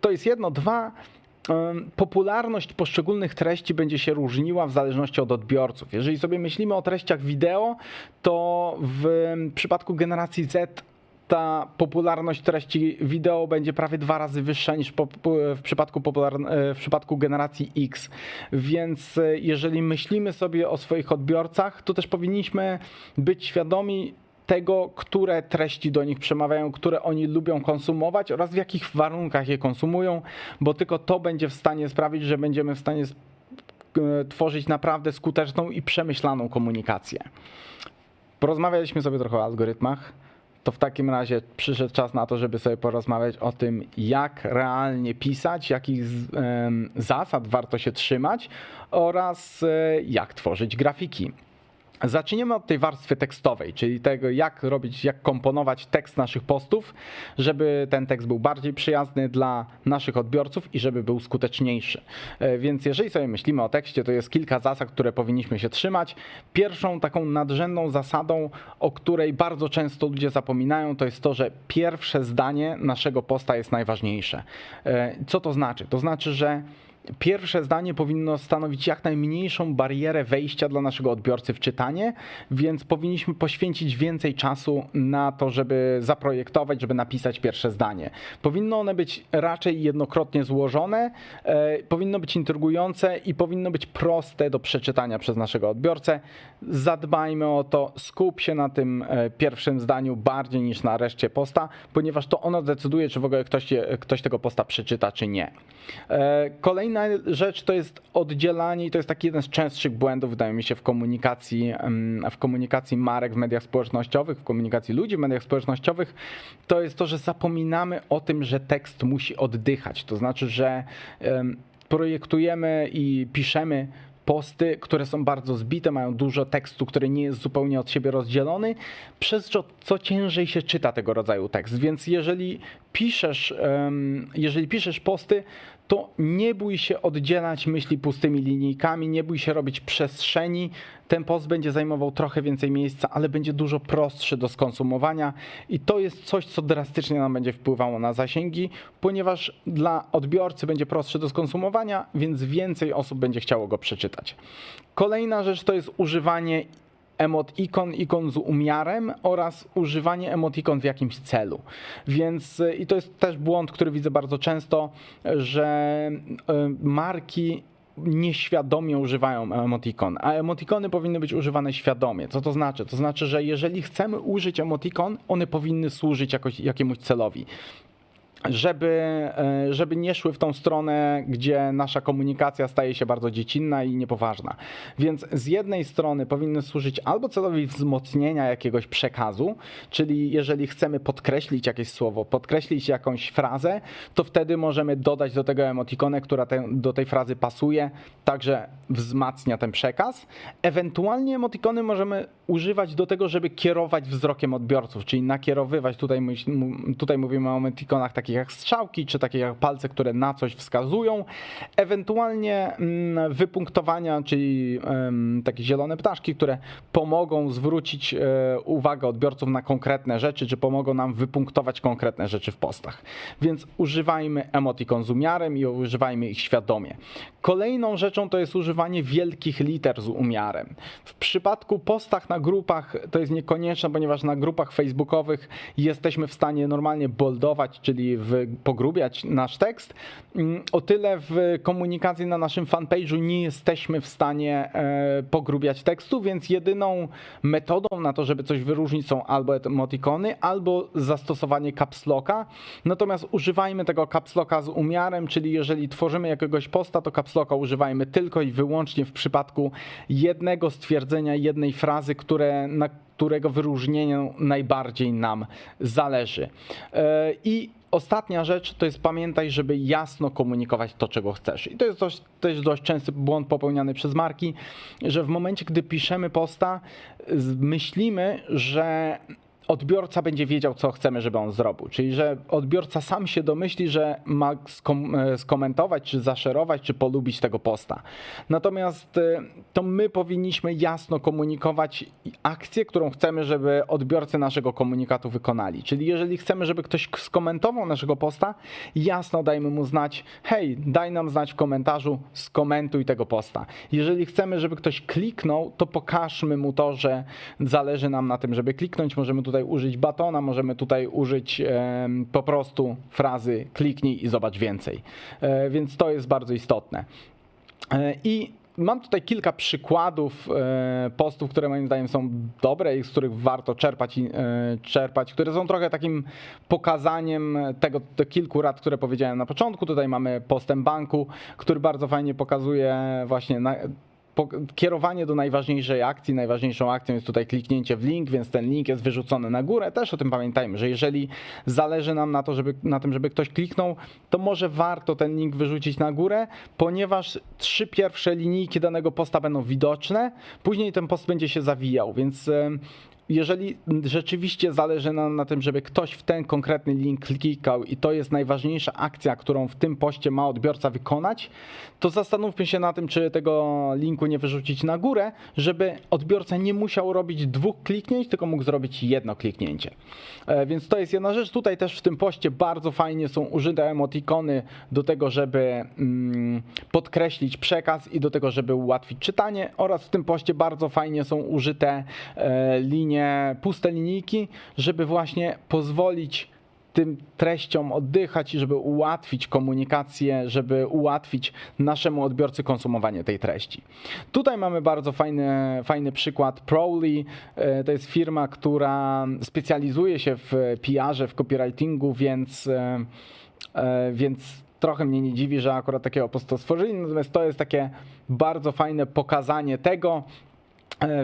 to jest jedno. Dwa, popularność poszczególnych treści będzie się różniła w zależności od odbiorców. Jeżeli sobie myślimy o treściach wideo, to w przypadku generacji Z ta popularność treści wideo będzie prawie 2 razy wyższa niż w przypadku generacji X. Więc jeżeli myślimy sobie o swoich odbiorcach, to też powinniśmy być świadomi tego, które treści do nich przemawiają, które oni lubią konsumować oraz w jakich warunkach je konsumują, bo tylko to będzie w stanie sprawić, że będziemy w stanie tworzyć naprawdę skuteczną i przemyślaną komunikację. Porozmawialiśmy sobie trochę o algorytmach. To w takim razie przyszedł czas na to, żeby sobie porozmawiać o tym, jak realnie pisać, jakich zasad warto się trzymać oraz jak tworzyć grafiki. Zaczniemy od tej warstwy tekstowej, czyli tego, jak komponować tekst naszych postów, żeby ten tekst był bardziej przyjazny dla naszych odbiorców i żeby był skuteczniejszy. Więc jeżeli sobie myślimy o tekście, to jest kilka zasad, które powinniśmy się trzymać. Pierwszą taką nadrzędną zasadą, o której bardzo często ludzie zapominają, to jest to, że pierwsze zdanie naszego posta jest najważniejsze. Co to znaczy? To znaczy, że pierwsze zdanie powinno stanowić jak najmniejszą barierę wejścia dla naszego odbiorcy w czytanie, więc powinniśmy poświęcić więcej czasu na to, żeby zaprojektować, żeby napisać pierwsze zdanie. Powinno one być raczej jednokrotnie złożone, powinno być intrygujące i powinno być proste do przeczytania przez naszego odbiorcę. Zadbajmy o to, skup się na tym pierwszym zdaniu bardziej niż na reszcie posta, ponieważ to ono decyduje, czy w ogóle ktoś tego posta przeczyta, czy nie. Kolejna rzecz to jest oddzielanie i to jest taki jeden z częstszych błędów, wydaje mi się, w komunikacji marek w mediach społecznościowych, w komunikacji ludzi w mediach społecznościowych, to jest to, że zapominamy o tym, że tekst musi oddychać. To znaczy, że projektujemy i piszemy posty, które są bardzo zbite, mają dużo tekstu, który nie jest zupełnie od siebie rozdzielony, przez co ciężej się czyta tego rodzaju tekst. Więc jeżeli piszesz posty, to nie bój się oddzielać myśli pustymi linijkami, nie bój się robić przestrzeni. Ten post będzie zajmował trochę więcej miejsca, ale będzie dużo prostszy do skonsumowania i to jest coś, co drastycznie nam będzie wpływało na zasięgi, ponieważ dla odbiorcy będzie prostszy do skonsumowania, więc więcej osób będzie chciało go przeczytać. Kolejna rzecz to jest używanie ikon z umiarem oraz używanie emotikon w jakimś celu. Więc i to jest też błąd, który widzę bardzo często, że marki nieświadomie używają emotikon, a emotikony powinny być używane świadomie. Co to znaczy? To znaczy, że jeżeli chcemy użyć emotikon, one powinny służyć jakiemuś celowi. Żeby nie szły w tą stronę, gdzie nasza komunikacja staje się bardzo dziecinna i niepoważna. Więc z jednej strony powinny służyć albo celowi wzmocnienia jakiegoś przekazu, czyli jeżeli chcemy podkreślić jakieś słowo, podkreślić jakąś frazę, to wtedy możemy dodać do tego emotikonę, która do tej frazy pasuje, także wzmacnia ten przekaz. Ewentualnie emotikony możemy używać do tego, żeby kierować wzrokiem odbiorców, czyli nakierowywać, tutaj mówimy o emotikonach takich jak strzałki, czy takie jak palce, które na coś wskazują. Ewentualnie wypunktowania, czyli takie zielone ptaszki, które pomogą zwrócić uwagę odbiorców na konkretne rzeczy, czy pomogą nam wypunktować konkretne rzeczy w postach. Więc używajmy emotikon z umiarem i używajmy ich świadomie. Kolejną rzeczą to jest używanie wielkich liter z umiarem. W przypadku postach na grupach to jest niekonieczne, ponieważ na grupach facebookowych jesteśmy w stanie normalnie boldować, czyli pogrubiać nasz tekst. O tyle w komunikacji na naszym fanpage'u nie jesteśmy w stanie pogrubiać tekstu, więc jedyną metodą na to, żeby coś wyróżnić, są albo emotikony, albo zastosowanie caps locka. Natomiast używajmy tego caps locka z umiarem, czyli jeżeli tworzymy jakiegoś posta, to caps locka używajmy tylko i wyłącznie w przypadku jednego stwierdzenia, jednej frazy, na którego wyróżnieniu najbardziej nam zależy. I ostatnia rzecz to jest pamiętaj, żeby jasno komunikować to, czego chcesz. I to jest też dość częsty błąd popełniany przez marki, że w momencie, gdy piszemy posta, myślimy, że odbiorca będzie wiedział, co chcemy, żeby on zrobił. Czyli, że odbiorca sam się domyśli, że ma skomentować, czy zaszerować, czy polubić tego posta. Natomiast to my powinniśmy jasno komunikować akcję, którą chcemy, żeby odbiorcy naszego komunikatu wykonali. Czyli jeżeli chcemy, żeby ktoś skomentował naszego posta, jasno dajmy mu znać, hej, daj nam znać w komentarzu, skomentuj tego posta. Jeżeli chcemy, żeby ktoś kliknął, to pokażmy mu to, że zależy nam na tym, żeby kliknąć. Możemy tutaj użyć batona, możemy tutaj użyć po prostu frazy kliknij i zobacz więcej. Więc to jest bardzo istotne. I mam tutaj kilka przykładów postów, które moim zdaniem są dobre i z których warto czerpać, które są trochę takim pokazaniem tych kilku rad, które powiedziałem na początku. Tutaj mamy post mBanku, który bardzo fajnie pokazuje właśnie kierowanie do najważniejszej akcji. Najważniejszą akcją jest tutaj kliknięcie w link, więc ten link jest wyrzucony na górę. Też o tym pamiętajmy, że jeżeli zależy nam na tym, żeby ktoś kliknął, to może warto ten link wyrzucić na górę, ponieważ 3 pierwsze linijki danego posta będą widoczne, później ten post będzie się zawijał, więc jeżeli rzeczywiście zależy nam na tym, żeby ktoś w ten konkretny link klikał i to jest najważniejsza akcja, którą w tym poście ma odbiorca wykonać, to zastanówmy się na tym, czy tego linku nie wyrzucić na górę, żeby odbiorca nie musiał robić 2 kliknięć, tylko mógł zrobić 1 kliknięcie. Więc to jest jedna rzecz. Tutaj też w tym poście bardzo fajnie są użyte emotikony do tego, żeby podkreślić przekaz i do tego, żeby ułatwić czytanie, oraz w tym poście bardzo fajnie są użyte puste linijki, żeby właśnie pozwolić tym treściom oddychać i żeby ułatwić komunikację, żeby ułatwić naszemu odbiorcy konsumowanie tej treści. Tutaj mamy bardzo fajny przykład. Prowly to jest firma, która specjalizuje się w PR-ze, w copywritingu, więc trochę mnie nie dziwi, że akurat takiego posta stworzyli, natomiast to jest takie bardzo fajne pokazanie tego,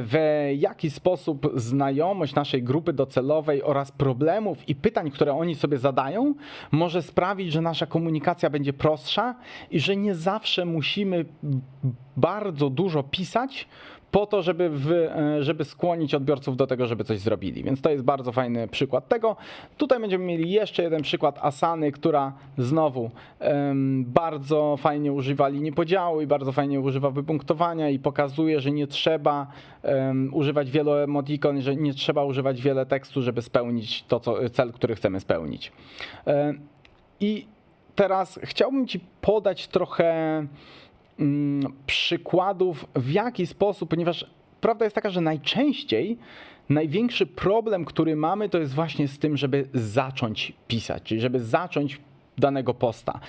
w jaki sposób znajomość naszej grupy docelowej oraz problemów i pytań, które oni sobie zadają, może sprawić, że nasza komunikacja będzie prostsza i że nie zawsze musimy bardzo dużo pisać po to, żeby skłonić odbiorców do tego, żeby coś zrobili. Więc to jest bardzo fajny przykład tego. Tutaj będziemy mieli jeszcze jeden przykład Asany, która znowu bardzo fajnie używa linii podziału i bardzo fajnie używa wypunktowania i pokazuje, że nie trzeba używać wielu emotikon, że nie trzeba używać wiele tekstu, żeby spełnić cel, który chcemy spełnić. I teraz chciałbym Ci podać trochę przykładów, w jaki sposób, ponieważ prawda jest taka, że największy problem, który mamy, to jest właśnie z tym, żeby zacząć pisać, czyli żeby zacząć danego posta.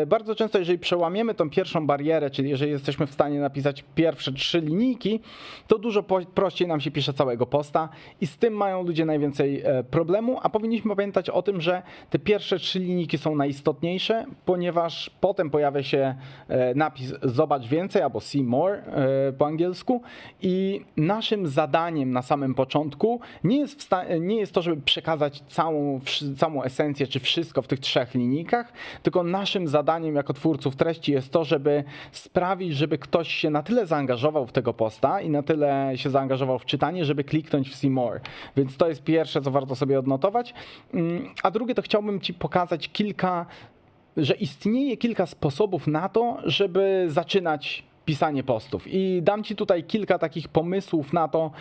Bardzo często, jeżeli przełamiemy tą pierwszą barierę, czyli jeżeli jesteśmy w stanie napisać pierwsze 3 linijki, to dużo prościej nam się pisze całego posta i z tym mają ludzie najwięcej problemu, a powinniśmy pamiętać o tym, że te pierwsze 3 linijki są najistotniejsze, ponieważ potem pojawia się napis zobacz więcej albo see more po angielsku i naszym zadaniem na samym początku nie jest to, żeby przekazać całą esencję czy wszystko w tych 3 linijkach, tylko naszym zadaniem jako twórców treści jest to, żeby sprawić, żeby ktoś się na tyle zaangażował w tego posta i na tyle się zaangażował w czytanie, żeby kliknąć w see more. Więc to jest pierwsze, co warto sobie odnotować. A drugie, to chciałbym Ci pokazać że istnieje kilka sposobów na to, żeby zaczynać pisanie postów. I dam Ci tutaj kilka takich pomysłów na to,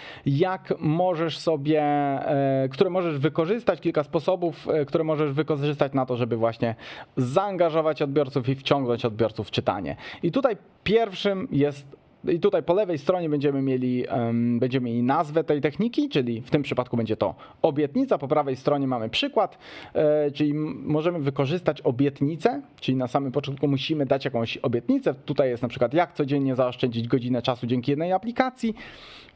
które możesz wykorzystać, kilka sposobów, które możesz wykorzystać na to, żeby właśnie zaangażować odbiorców i wciągnąć odbiorców w czytanie. I tutaj pierwszym i tutaj po lewej stronie będziemy mieli nazwę tej techniki, czyli w tym przypadku będzie to obietnica. Po prawej stronie mamy przykład, czyli możemy wykorzystać obietnicę, czyli na samym początku musimy dać jakąś obietnicę. Tutaj jest na przykład jak codziennie zaoszczędzić godzinę czasu dzięki jednej aplikacji.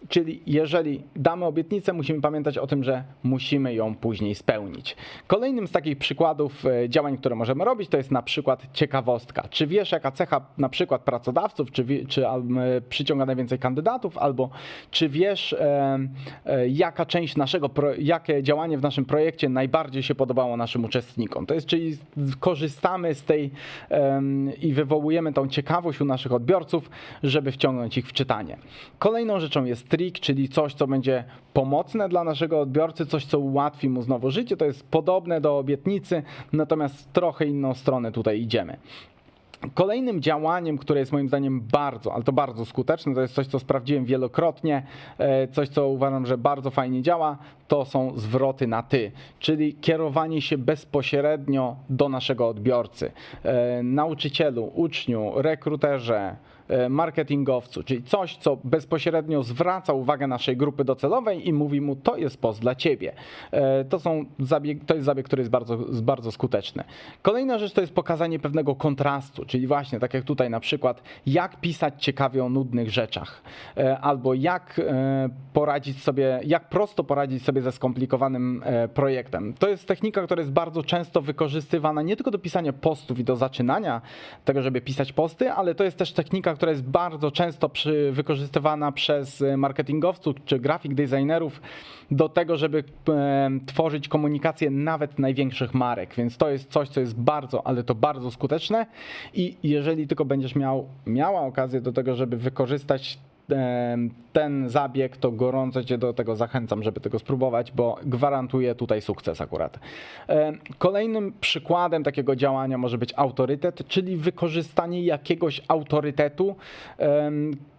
Czyli jeżeli damy obietnicę, musimy pamiętać o tym, że musimy ją później spełnić. Kolejnym z takich przykładów działań, które możemy robić, to jest na przykład ciekawostka. Czy wiesz, jaka cecha na przykład pracodawców, czy przyciąga najwięcej kandydatów, albo czy wiesz, jakie działanie w naszym projekcie najbardziej się podobało naszym uczestnikom. To jest, czyli korzystamy z tej i wywołujemy tą ciekawość u naszych odbiorców, żeby wciągnąć ich w czytanie. Kolejną rzeczą jest trik, czyli coś, co będzie pomocne dla naszego odbiorcy, coś, co ułatwi mu znowu życie. To jest podobne do obietnicy, natomiast w trochę inną stronę tutaj idziemy. Kolejnym działaniem, które jest moim zdaniem bardzo skuteczne, to jest coś, co sprawdziłem wielokrotnie, coś, co uważam, że bardzo fajnie działa, to są zwroty na ty, czyli kierowanie się bezpośrednio do naszego odbiorcy, nauczycielu, uczniu, rekruterze, marketingowcu, czyli coś, co bezpośrednio zwraca uwagę naszej grupy docelowej i mówi mu, to jest post dla ciebie. To jest zabieg, który jest bardzo skuteczny. Kolejna rzecz to jest pokazanie pewnego kontrastu, czyli właśnie tak jak tutaj na przykład, jak pisać ciekawie o nudnych rzeczach, albo jak prosto poradzić sobie ze skomplikowanym projektem. To jest technika, która jest bardzo często wykorzystywana nie tylko do pisania postów i do zaczynania tego, żeby pisać posty, ale to jest też technika, która jest bardzo często wykorzystywana przez marketingowców czy graphic designerów do tego, żeby tworzyć komunikację nawet największych marek, więc to jest coś, co jest bardzo skuteczne i jeżeli tylko będziesz miała okazję do tego, żeby wykorzystać ten zabieg, to gorąco Cię do tego zachęcam, żeby tego spróbować, bo gwarantuję tutaj sukces akurat. Kolejnym przykładem takiego działania może być autorytet, czyli wykorzystanie jakiegoś autorytetu.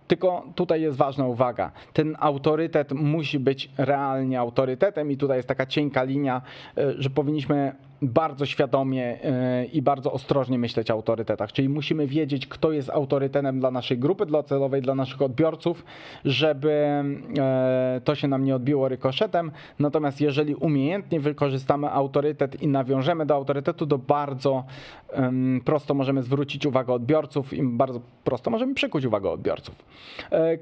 Tylko tutaj jest ważna uwaga, ten autorytet musi być realnie autorytetem i tutaj jest taka cienka linia, że powinniśmy bardzo świadomie i bardzo ostrożnie myśleć o autorytetach, czyli musimy wiedzieć, kto jest autorytetem dla naszej grupy docelowej, dla naszych odbiorców, żeby to się nam nie odbiło rykoszetem, natomiast jeżeli umiejętnie wykorzystamy autorytet i nawiążemy do autorytetu, to bardzo prosto możemy zwrócić uwagę odbiorców i bardzo prosto możemy przykuć uwagę odbiorców.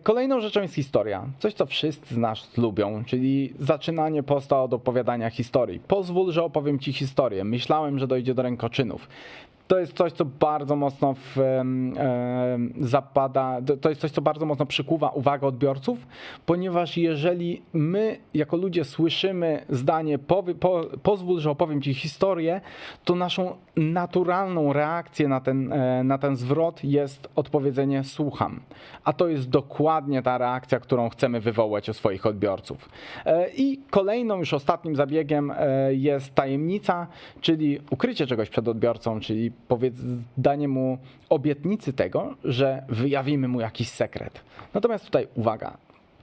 Kolejną rzeczą jest historia, coś co wszyscy z nas lubią, czyli zaczynanie posta od opowiadania historii. Pozwól, że opowiem Ci historię. Myślałem, że dojdzie do rękoczynów. To jest coś, co bardzo mocno to jest coś, co bardzo mocno przykuwa uwagę odbiorców, ponieważ jeżeli my jako ludzie słyszymy zdanie pozwól, że opowiem Ci historię, to naszą naturalną reakcją na ten zwrot jest odpowiedzenie słucham. A to jest dokładnie ta reakcja, którą chcemy wywołać u swoich odbiorców. I kolejną, już ostatnim zabiegiem jest tajemnica, czyli ukrycie czegoś przed odbiorcą, czyli danie mu obietnicy tego, że wyjawimy mu jakiś sekret. Natomiast tutaj uwaga,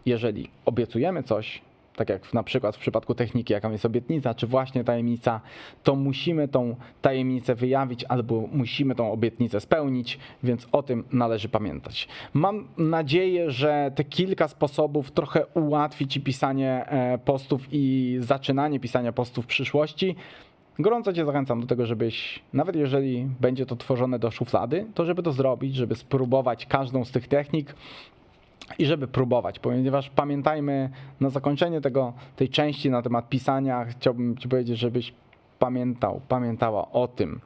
jeżeli obiecujemy coś, tak jak na przykład w przypadku techniki, jaką jest obietnica, czy właśnie tajemnica, to musimy tą tajemnicę wyjawić albo musimy tą obietnicę spełnić, więc o tym należy pamiętać. Mam nadzieję, że te kilka sposobów trochę ułatwi Ci pisanie postów i zaczynanie pisania postów w przyszłości. gorąco Cię zachęcam do tego, żebyś, nawet jeżeli będzie to tworzone do szuflady, to żeby to zrobić, żeby spróbować każdą z tych technik i żeby próbować, ponieważ pamiętajmy na zakończenie tej części na temat pisania, chciałbym Ci powiedzieć, żebyś pamiętała o tym,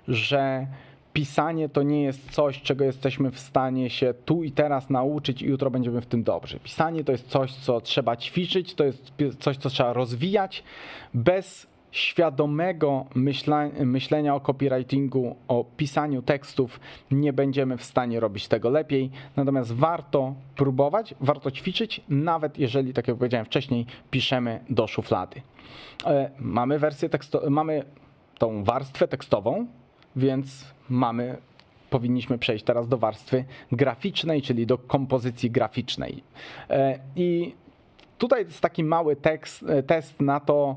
że pisanie to nie jest coś, czego jesteśmy w stanie się tu i teraz nauczyć i jutro będziemy w tym dobrzy. Pisanie to jest coś, co trzeba ćwiczyć, to jest coś, co trzeba rozwijać. Bez świadomego myślenia o copywritingu, o pisaniu tekstów nie będziemy w stanie robić tego lepiej. Natomiast warto próbować, warto ćwiczyć, nawet jeżeli, tak jak powiedziałem wcześniej, piszemy do szuflady. Mamy mamy tą warstwę tekstową, więc powinniśmy przejść teraz do warstwy graficznej, czyli do kompozycji graficznej. I tutaj jest taki mały test na to,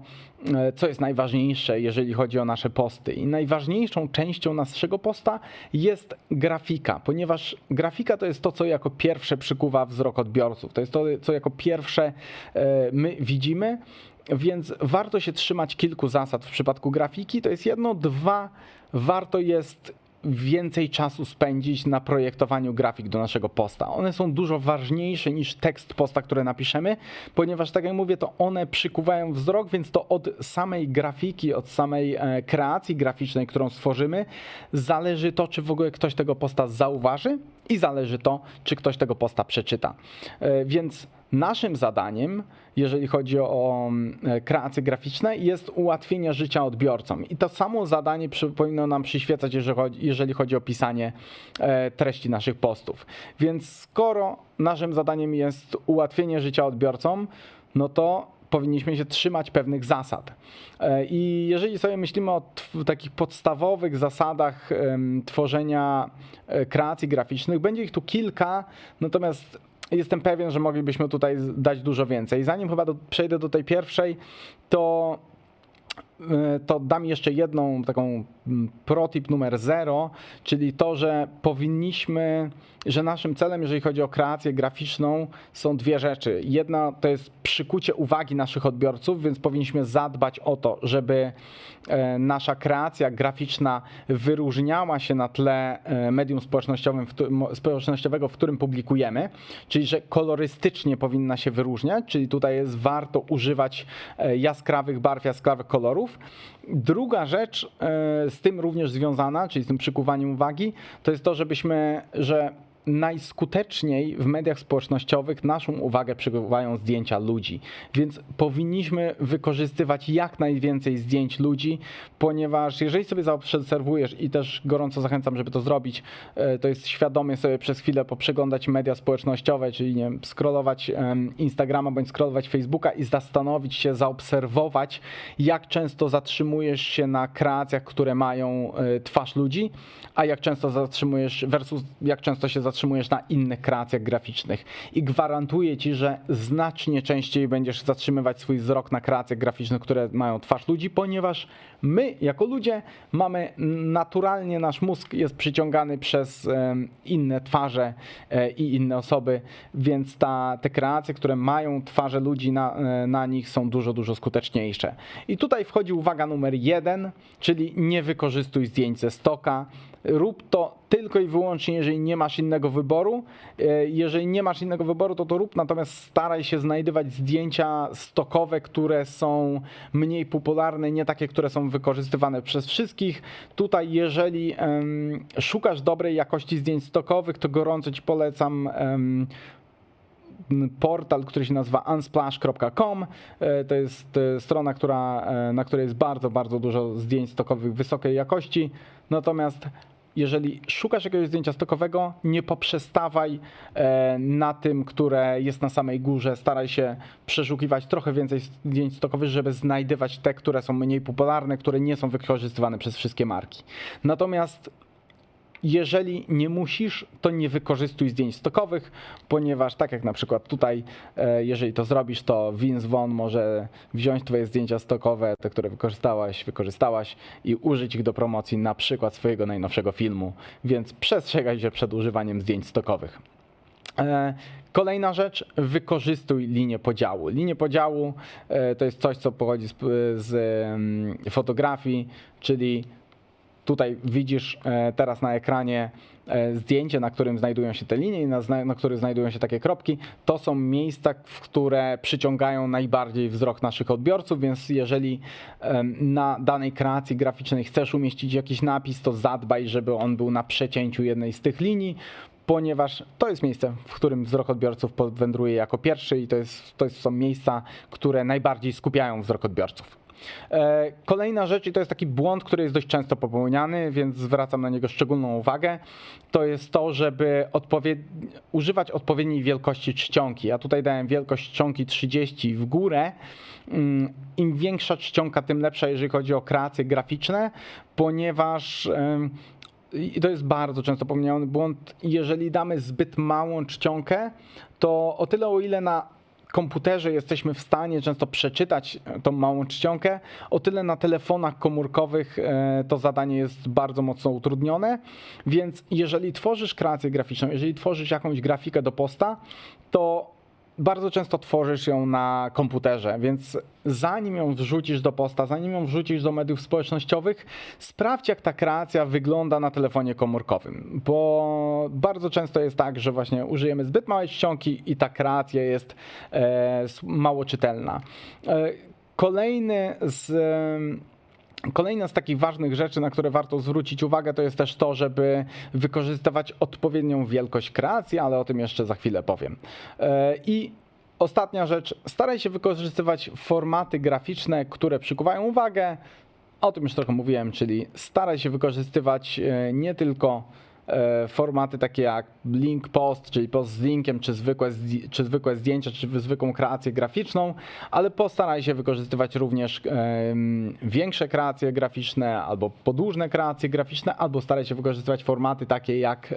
co jest najważniejsze, jeżeli chodzi o nasze posty. I najważniejszą częścią naszego posta jest grafika, ponieważ grafika to jest to, co jako pierwsze przykuwa wzrok odbiorców. To jest to, co jako pierwsze my widzimy. Więc warto się trzymać kilku zasad w przypadku grafiki. To jest jedno. Dwa, warto jest więcej czasu spędzić na projektowaniu grafik do naszego posta. One są dużo ważniejsze niż tekst posta, który napiszemy, ponieważ tak jak mówię, to one przykuwają wzrok, więc to od samej grafiki, od samej kreacji graficznej, którą stworzymy, zależy to, czy w ogóle ktoś tego posta zauważy i zależy to, czy ktoś tego posta przeczyta. Więc naszym zadaniem, jeżeli chodzi o kreacje graficzne, jest ułatwienie życia odbiorcom. I to samo zadanie powinno nam przyświecać, jeżeli chodzi o pisanie treści naszych postów. Więc skoro naszym zadaniem jest ułatwienie życia odbiorcom, no to powinniśmy się trzymać pewnych zasad. I jeżeli sobie myślimy o takich podstawowych zasadach tworzenia kreacji graficznych, będzie ich tu kilka, natomiast jestem pewien, że moglibyśmy tutaj dać dużo więcej. Zanim chyba przejdę do tej pierwszej, to dam jeszcze jedną taką protip numer 0, czyli to, że naszym celem, jeżeli chodzi o kreację graficzną, są dwie rzeczy. Jedna to jest przykucie uwagi naszych odbiorców, więc powinniśmy zadbać o to, żeby nasza kreacja graficzna wyróżniała się na tle medium społecznościowego, w którym publikujemy, czyli że kolorystycznie powinna się wyróżniać, czyli tutaj warto używać jaskrawych barw, jaskrawych kolorów. Druga rzecz z tym również związana, czyli z tym przykuwaniem uwagi, to jest to, że najskuteczniej w mediach społecznościowych naszą uwagę przykuwają zdjęcia ludzi, więc powinniśmy wykorzystywać jak najwięcej zdjęć ludzi, ponieważ jeżeli sobie zaobserwujesz i też gorąco zachęcam, żeby to zrobić, to jest świadomie sobie przez chwilę poprzeglądać media społecznościowe, czyli nie wiem, scrollować Instagrama bądź scrollować Facebooka i zastanowić się, zaobserwować, jak często zatrzymujesz się na kreacjach, które mają twarz ludzi, a jak często się zatrzymujesz na innych kreacjach graficznych. I gwarantuję Ci, że znacznie częściej będziesz zatrzymywać swój wzrok na kreacjach graficznych, które mają twarz ludzi, ponieważ my, jako ludzie, mamy naturalnie, nasz mózg jest przyciągany przez inne twarze i inne osoby, więc te kreacje, które mają twarze ludzi na nich, są dużo, dużo skuteczniejsze. I tutaj wchodzi uwaga numer 1, czyli nie wykorzystuj zdjęć ze stocka. Rób to tylko i wyłącznie, jeżeli nie masz innego wyboru. Jeżeli nie masz innego wyboru, to rób, natomiast staraj się znajdywać zdjęcia stokowe, które są mniej popularne, nie takie, które są wykorzystywane przez wszystkich. Tutaj, jeżeli szukasz dobrej jakości zdjęć stokowych, to gorąco Ci polecam portal, który się nazywa unsplash.com. To jest strona, na której jest bardzo, bardzo dużo zdjęć stokowych wysokiej jakości. Natomiast jeżeli szukasz jakiegoś zdjęcia stokowego, nie poprzestawaj na tym, które jest na samej górze. Staraj się przeszukiwać trochę więcej zdjęć stokowych, żeby znajdywać te, które są mniej popularne, które nie są wykorzystywane przez wszystkie marki. Natomiast jeżeli nie musisz, to nie wykorzystuj zdjęć stokowych, ponieważ tak jak na przykład tutaj, jeżeli to zrobisz, to Vince Vaughn może wziąć Twoje zdjęcia stokowe, te, które wykorzystałaś i użyć ich do promocji na przykład swojego najnowszego filmu, więc przestrzegaj się przed używaniem zdjęć stokowych. Kolejna rzecz, wykorzystuj linię podziału. Linię podziału to jest coś, co pochodzi z fotografii, czyli tutaj widzisz teraz na ekranie zdjęcie, na którym znajdują się te linie i na których znajdują się takie kropki. To są miejsca, w które przyciągają najbardziej wzrok naszych odbiorców, więc jeżeli na danej kreacji graficznej chcesz umieścić jakiś napis, to zadbaj, żeby on był na przecięciu jednej z tych linii, ponieważ to jest miejsce, w którym wzrok odbiorców powędruje jako pierwszy i to są miejsca, które najbardziej skupiają wzrok odbiorców. Kolejna rzecz, i to jest taki błąd, który jest dość często popełniany, więc zwracam na niego szczególną uwagę, to jest to, żeby używać odpowiedniej wielkości czcionki. Ja tutaj dałem wielkość czcionki 30 w górę. Im większa czcionka, tym lepsza, jeżeli chodzi o kreacje graficzne, ponieważ i to jest bardzo często pomijany błąd, jeżeli damy zbyt małą czcionkę, to o tyle, o ile na komputerze jesteśmy w stanie często przeczytać tą małą czcionkę, o tyle na telefonach komórkowych to zadanie jest bardzo mocno utrudnione, więc jeżeli tworzysz kreację graficzną, jeżeli tworzysz jakąś grafikę do posta, to bardzo często tworzysz ją na komputerze, więc zanim ją wrzucisz do posta, zanim ją wrzucisz do mediów społecznościowych, sprawdź, jak ta kreacja wygląda na telefonie komórkowym, bo bardzo często jest tak, że właśnie użyjemy zbyt małej czcionki i ta kreacja jest mało czytelna. Kolejna z takich ważnych rzeczy, na które warto zwrócić uwagę, to jest też to, żeby wykorzystywać odpowiednią wielkość kreacji, ale o tym jeszcze za chwilę powiem. I ostatnia rzecz, staraj się wykorzystywać formaty graficzne, które przykuwają uwagę. O tym już trochę mówiłem, czyli staraj się wykorzystywać nie tylko formaty takie jak link post, czyli post z linkiem, czy zwykłe zdjęcia, czy zwykłą kreację graficzną, ale postaraj się wykorzystywać również większe kreacje graficzne, albo podłużne kreacje graficzne, albo staraj się wykorzystywać formaty takie jak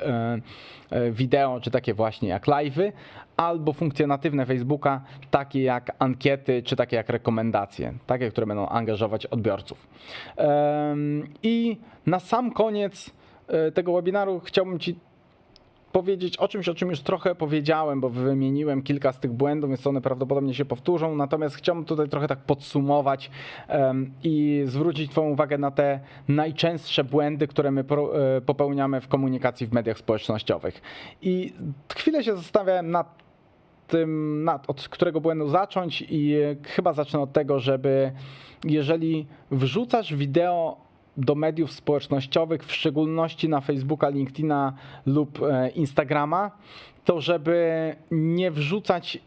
wideo, czy takie właśnie jak live'y, albo funkcje natywne Facebooka, takie jak ankiety, czy takie jak rekomendacje, takie, które będą angażować odbiorców. I na sam koniec tego webinaru chciałbym Ci powiedzieć o czym już trochę powiedziałem, bo wymieniłem kilka z tych błędów, więc one prawdopodobnie się powtórzą, natomiast chciałbym tutaj trochę tak podsumować i zwrócić Twoją uwagę na te najczęstsze błędy, które my popełniamy w komunikacji w mediach społecznościowych. I chwilę się zastanawiałem nad tym, od którego błędu zacząć, i chyba zacznę od tego, żeby jeżeli wrzucasz wideo do mediów społecznościowych, w szczególności na Facebooka, LinkedIna lub Instagrama, to żeby nie wrzucać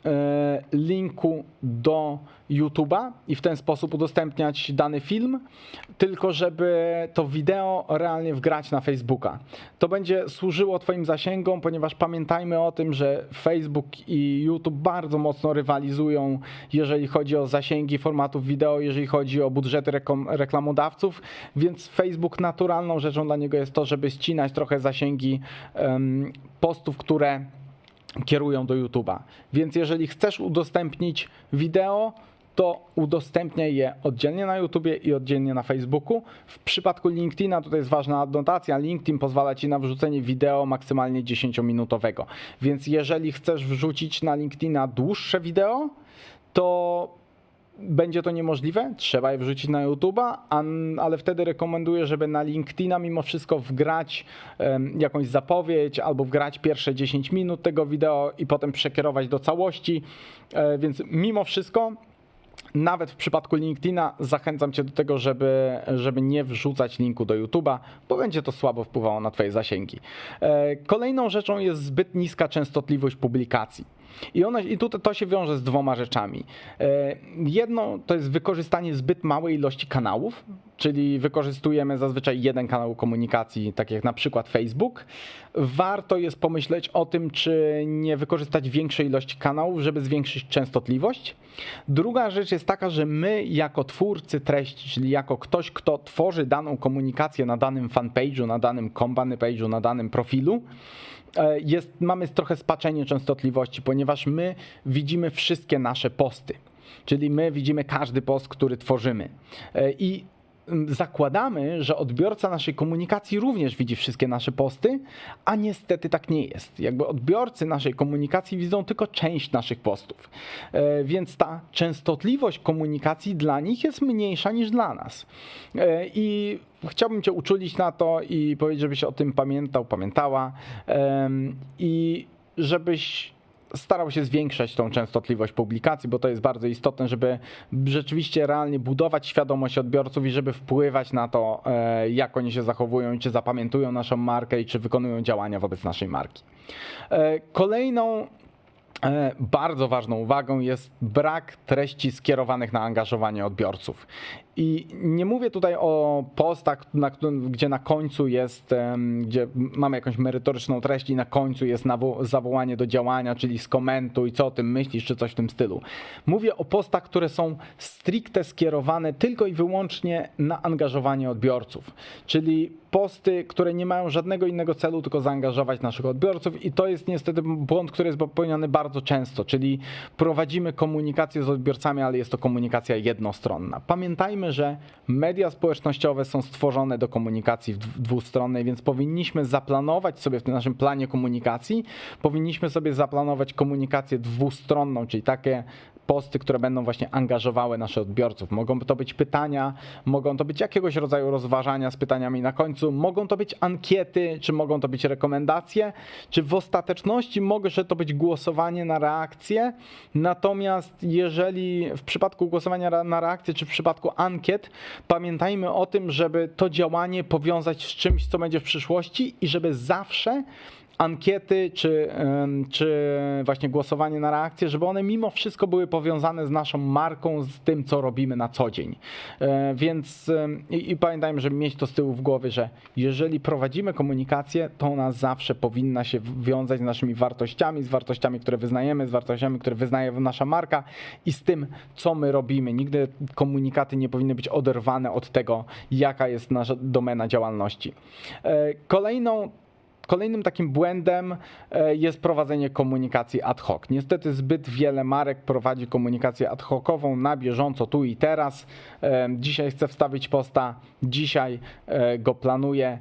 linku do YouTube'a i w ten sposób udostępniać dany film, tylko żeby to wideo realnie wgrać na Facebooka. To będzie służyło Twoim zasięgom, ponieważ pamiętajmy o tym, że Facebook i YouTube bardzo mocno rywalizują, jeżeli chodzi o zasięgi formatów wideo, jeżeli chodzi o budżety reklamodawców, więc Facebook naturalną rzeczą dla niego jest to, żeby ścinać trochę zasięgi postów, które kierują do YouTube'a. Więc jeżeli chcesz udostępnić wideo, to udostępniaj je oddzielnie na YouTubie i oddzielnie na Facebooku. W przypadku LinkedIna tutaj jest ważna adnotacja. LinkedIn pozwala Ci na wrzucenie wideo maksymalnie 10-minutowego. Więc jeżeli chcesz wrzucić na LinkedIna dłuższe wideo, to będzie to niemożliwe, trzeba je wrzucić na YouTube'a, ale wtedy rekomenduję, żeby na LinkedIna mimo wszystko wgrać jakąś zapowiedź albo wgrać pierwsze 10 minut tego wideo i potem przekierować do całości, więc mimo wszystko nawet w przypadku LinkedIna zachęcam Cię do tego, żeby nie wrzucać linku do YouTube'a, bo będzie to słabo wpływało na Twoje zasięgi. Kolejną rzeczą jest zbyt niska częstotliwość publikacji. I tutaj to się wiąże z dwoma rzeczami. Jedno to jest wykorzystanie zbyt małej ilości kanałów, czyli wykorzystujemy zazwyczaj jeden kanał komunikacji, tak jak na przykład Facebook. Warto jest pomyśleć o tym, czy nie wykorzystać większej ilości kanałów, żeby zwiększyć częstotliwość. Druga rzecz jest taka, że my jako twórcy treści, czyli jako ktoś, kto tworzy daną komunikację na danym fanpage'u, na danym company page'u, na danym profilu, mamy trochę spaczenie częstotliwości, ponieważ my widzimy wszystkie nasze posty, czyli my widzimy każdy post, który tworzymy. I zakładamy, że odbiorca naszej komunikacji również widzi wszystkie nasze posty, a niestety tak nie jest. Jakby odbiorcy naszej komunikacji widzą tylko część naszych postów, więc ta częstotliwość komunikacji dla nich jest mniejsza niż dla nas. I chciałbym Cię uczulić na to i powiedzieć, żebyś o tym pamiętał, pamiętała i żebyś starał się zwiększać tą częstotliwość publikacji, bo to jest bardzo istotne, żeby rzeczywiście realnie budować świadomość odbiorców i żeby wpływać na to, jak oni się zachowują i czy zapamiętują naszą markę i czy wykonują działania wobec naszej marki. Kolejną bardzo ważną uwagą jest brak treści skierowanych na angażowanie odbiorców. I nie mówię tutaj o postach, gdzie na końcu jest, gdzie mamy jakąś merytoryczną treść i na końcu jest zawołanie do działania, czyli skomentuj, co o tym myślisz, czy coś w tym stylu. Mówię o postach, które są stricte skierowane tylko i wyłącznie na angażowanie odbiorców, czyli posty, które nie mają żadnego innego celu, tylko zaangażować naszych odbiorców i to jest niestety błąd, który jest popełniany bardzo często, czyli prowadzimy komunikację z odbiorcami, ale jest to komunikacja jednostronna. Pamiętajmy, że media społecznościowe są stworzone do komunikacji dwustronnej, więc powinniśmy zaplanować sobie w tym naszym planie komunikacji, powinniśmy sobie zaplanować komunikację dwustronną, czyli takie posty, które będą właśnie angażowały naszych odbiorców. Mogą to być pytania, mogą to być jakiegoś rodzaju rozważania z pytaniami na końcu, mogą to być ankiety, czy mogą to być rekomendacje, czy w ostateczności może to być głosowanie na reakcję. Natomiast jeżeli w przypadku głosowania na reakcję, czy w przypadku ankiet, pamiętajmy o tym, żeby to działanie powiązać z czymś, co będzie w przyszłości i żeby zawsze ankiety czy właśnie głosowanie na reakcję, żeby one mimo wszystko były powiązane z naszą marką, z tym, co robimy na co dzień. Więc pamiętajmy, żeby mieć to z tyłu w głowie, że jeżeli prowadzimy komunikację, to ona zawsze powinna się wiązać z naszymi wartościami, z wartościami, które wyznajemy, z wartościami, które wyznaje nasza marka i z tym, co my robimy. Nigdy komunikaty nie powinny być oderwane od tego, jaka jest nasza domena działalności. Kolejnym takim błędem jest prowadzenie komunikacji ad hoc. Niestety zbyt wiele marek prowadzi komunikację ad hocową na bieżąco, tu i teraz. Dzisiaj chcę wstawić posta, dzisiaj go planuję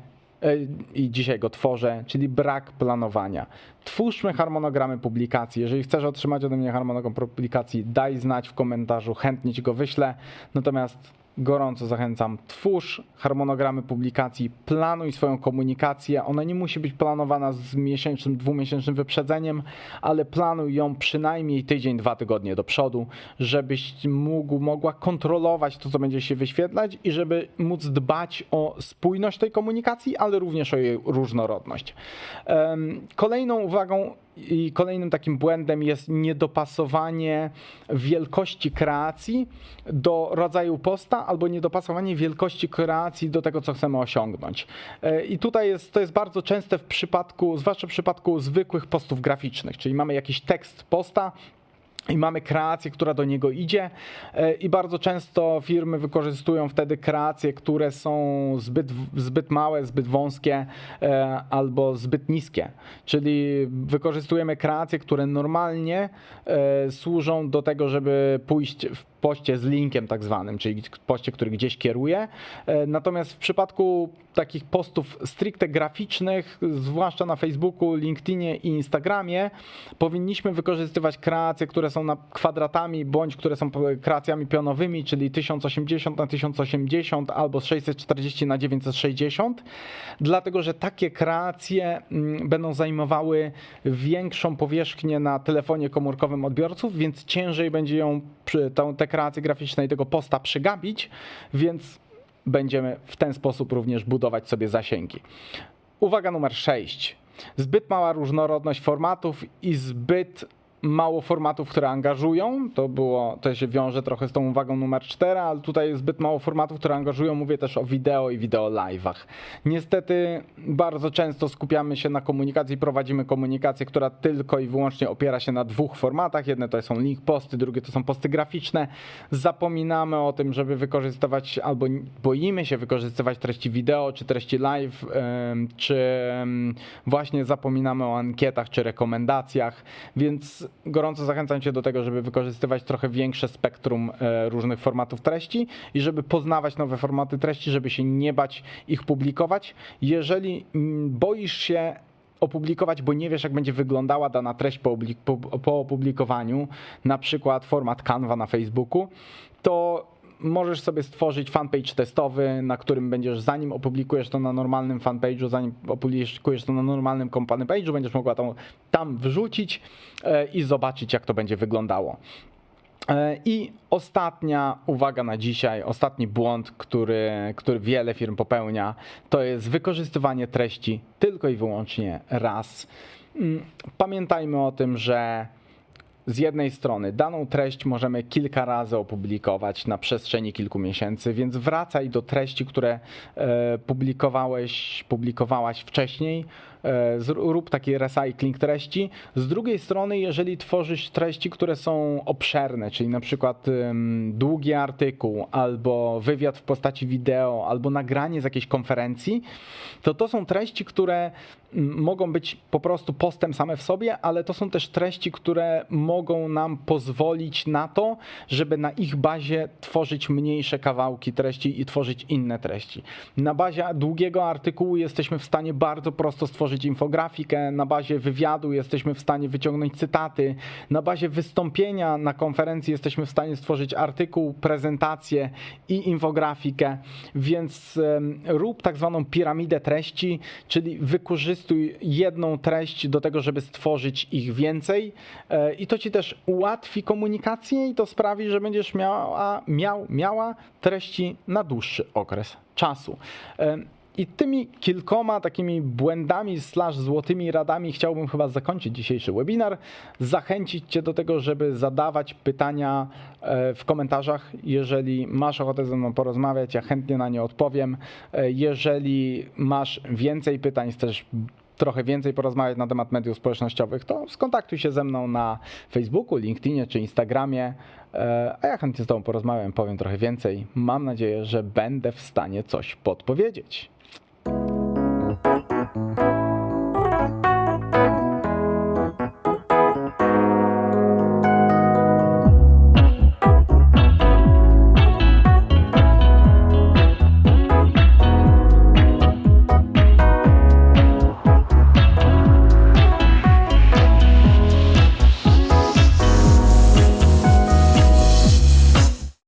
i dzisiaj go tworzę, czyli brak planowania. Twórzmy harmonogramy publikacji. Jeżeli chcesz otrzymać ode mnie harmonogram publikacji, daj znać w komentarzu, chętnie Ci go wyślę. Natomiast gorąco zachęcam, twórz harmonogramy publikacji, planuj swoją komunikację. Ona nie musi być planowana z miesięcznym, dwumiesięcznym wyprzedzeniem, ale planuj ją przynajmniej tydzień, 2 tygodnie do przodu, żebyś mogła kontrolować to, co będzie się wyświetlać i żeby móc dbać o spójność tej komunikacji, ale również o jej różnorodność. Kolejną uwagą i kolejnym takim błędem jest niedopasowanie wielkości kreacji do rodzaju posta albo niedopasowanie wielkości kreacji do tego, co chcemy osiągnąć. I tutaj to jest bardzo częste zwłaszcza w przypadku zwykłych postów graficznych, czyli mamy jakiś tekst posta, i mamy kreację, która do niego idzie i bardzo często firmy wykorzystują wtedy kreacje, które są zbyt małe, zbyt wąskie albo zbyt niskie. Czyli wykorzystujemy kreacje, które normalnie służą do tego, żeby pójść w poście z linkiem tak zwanym, czyli poście, który gdzieś kieruje. Natomiast w przypadku takich postów stricte graficznych, zwłaszcza na Facebooku, LinkedInie i Instagramie, powinniśmy wykorzystywać kreacje, które są na kwadratami, bądź które są kreacjami pionowymi, czyli 1080 na 1080 albo 640 na 960, dlatego że takie kreacje będą zajmowały większą powierzchnię na telefonie komórkowym odbiorców, więc ciężej będzie te kreacje graficzne i tego posta przegapić, więc będziemy w ten sposób również budować sobie zasięgi. Uwaga numer 6. Zbyt mała różnorodność formatów i zbyt mało formatów, które angażują. To się wiąże trochę z tą uwagą numer 4, ale tutaj jest zbyt mało formatów, które angażują. Mówię też o wideo i wideo live'ach. Niestety bardzo często skupiamy się na komunikacji i prowadzimy komunikację, która tylko i wyłącznie opiera się na 2 formatach. Jedne to są link posty, drugie to są posty graficzne. Zapominamy o tym, żeby wykorzystywać albo boimy się wykorzystywać treści wideo czy treści live, czy właśnie zapominamy o ankietach czy rekomendacjach, więc gorąco zachęcam Cię do tego, żeby wykorzystywać trochę większe spektrum różnych formatów treści i żeby poznawać nowe formaty treści, żeby się nie bać ich publikować. Jeżeli boisz się opublikować, bo nie wiesz, jak będzie wyglądała dana treść po opublikowaniu, na przykład format Canva na Facebooku, to możesz sobie stworzyć fanpage testowy, na którym będziesz, zanim opublikujesz to na normalnym fanpage'u, zanim opublikujesz to na normalnym company page'u, będziesz mogła to tam wrzucić i zobaczyć, jak to będzie wyglądało. I ostatnia uwaga na dzisiaj, ostatni błąd, który wiele firm popełnia, to jest wykorzystywanie treści tylko i wyłącznie raz. Pamiętajmy o tym, że z jednej strony daną treść możemy kilka razy opublikować na przestrzeni kilku miesięcy, więc wracaj do treści, które publikowałaś wcześniej, rób taki recycling treści. Z drugiej strony, jeżeli tworzysz treści, które są obszerne, czyli na przykład długi artykuł, albo wywiad w postaci wideo, albo nagranie z jakiejś konferencji, to są treści, które mogą być po prostu postem same w sobie, ale to są też treści, które mogą nam pozwolić na to, żeby na ich bazie tworzyć mniejsze kawałki treści i tworzyć inne treści. Na bazie długiego artykułu jesteśmy w stanie bardzo prosto stworzyć infografikę, na bazie wywiadu jesteśmy w stanie wyciągnąć cytaty, na bazie wystąpienia na konferencji jesteśmy w stanie stworzyć artykuł, prezentację i infografikę, więc rób tak zwaną piramidę treści, czyli wykorzystuj jedną treść do tego, żeby stworzyć ich więcej i to Ci też ułatwi komunikację i to sprawi, że będziesz miała treści na dłuższy okres czasu. I tymi kilkoma takimi błędami / złotymi radami chciałbym chyba zakończyć dzisiejszy webinar. Zachęcić Cię do tego, żeby zadawać pytania w komentarzach. Jeżeli masz ochotę ze mną porozmawiać, ja chętnie na nie odpowiem. Jeżeli masz więcej pytań, chcesz trochę więcej porozmawiać na temat mediów społecznościowych, to skontaktuj się ze mną na Facebooku, LinkedInie czy Instagramie, a ja chętnie z Tobą porozmawiam, powiem trochę więcej. Mam nadzieję, że będę w stanie coś podpowiedzieć.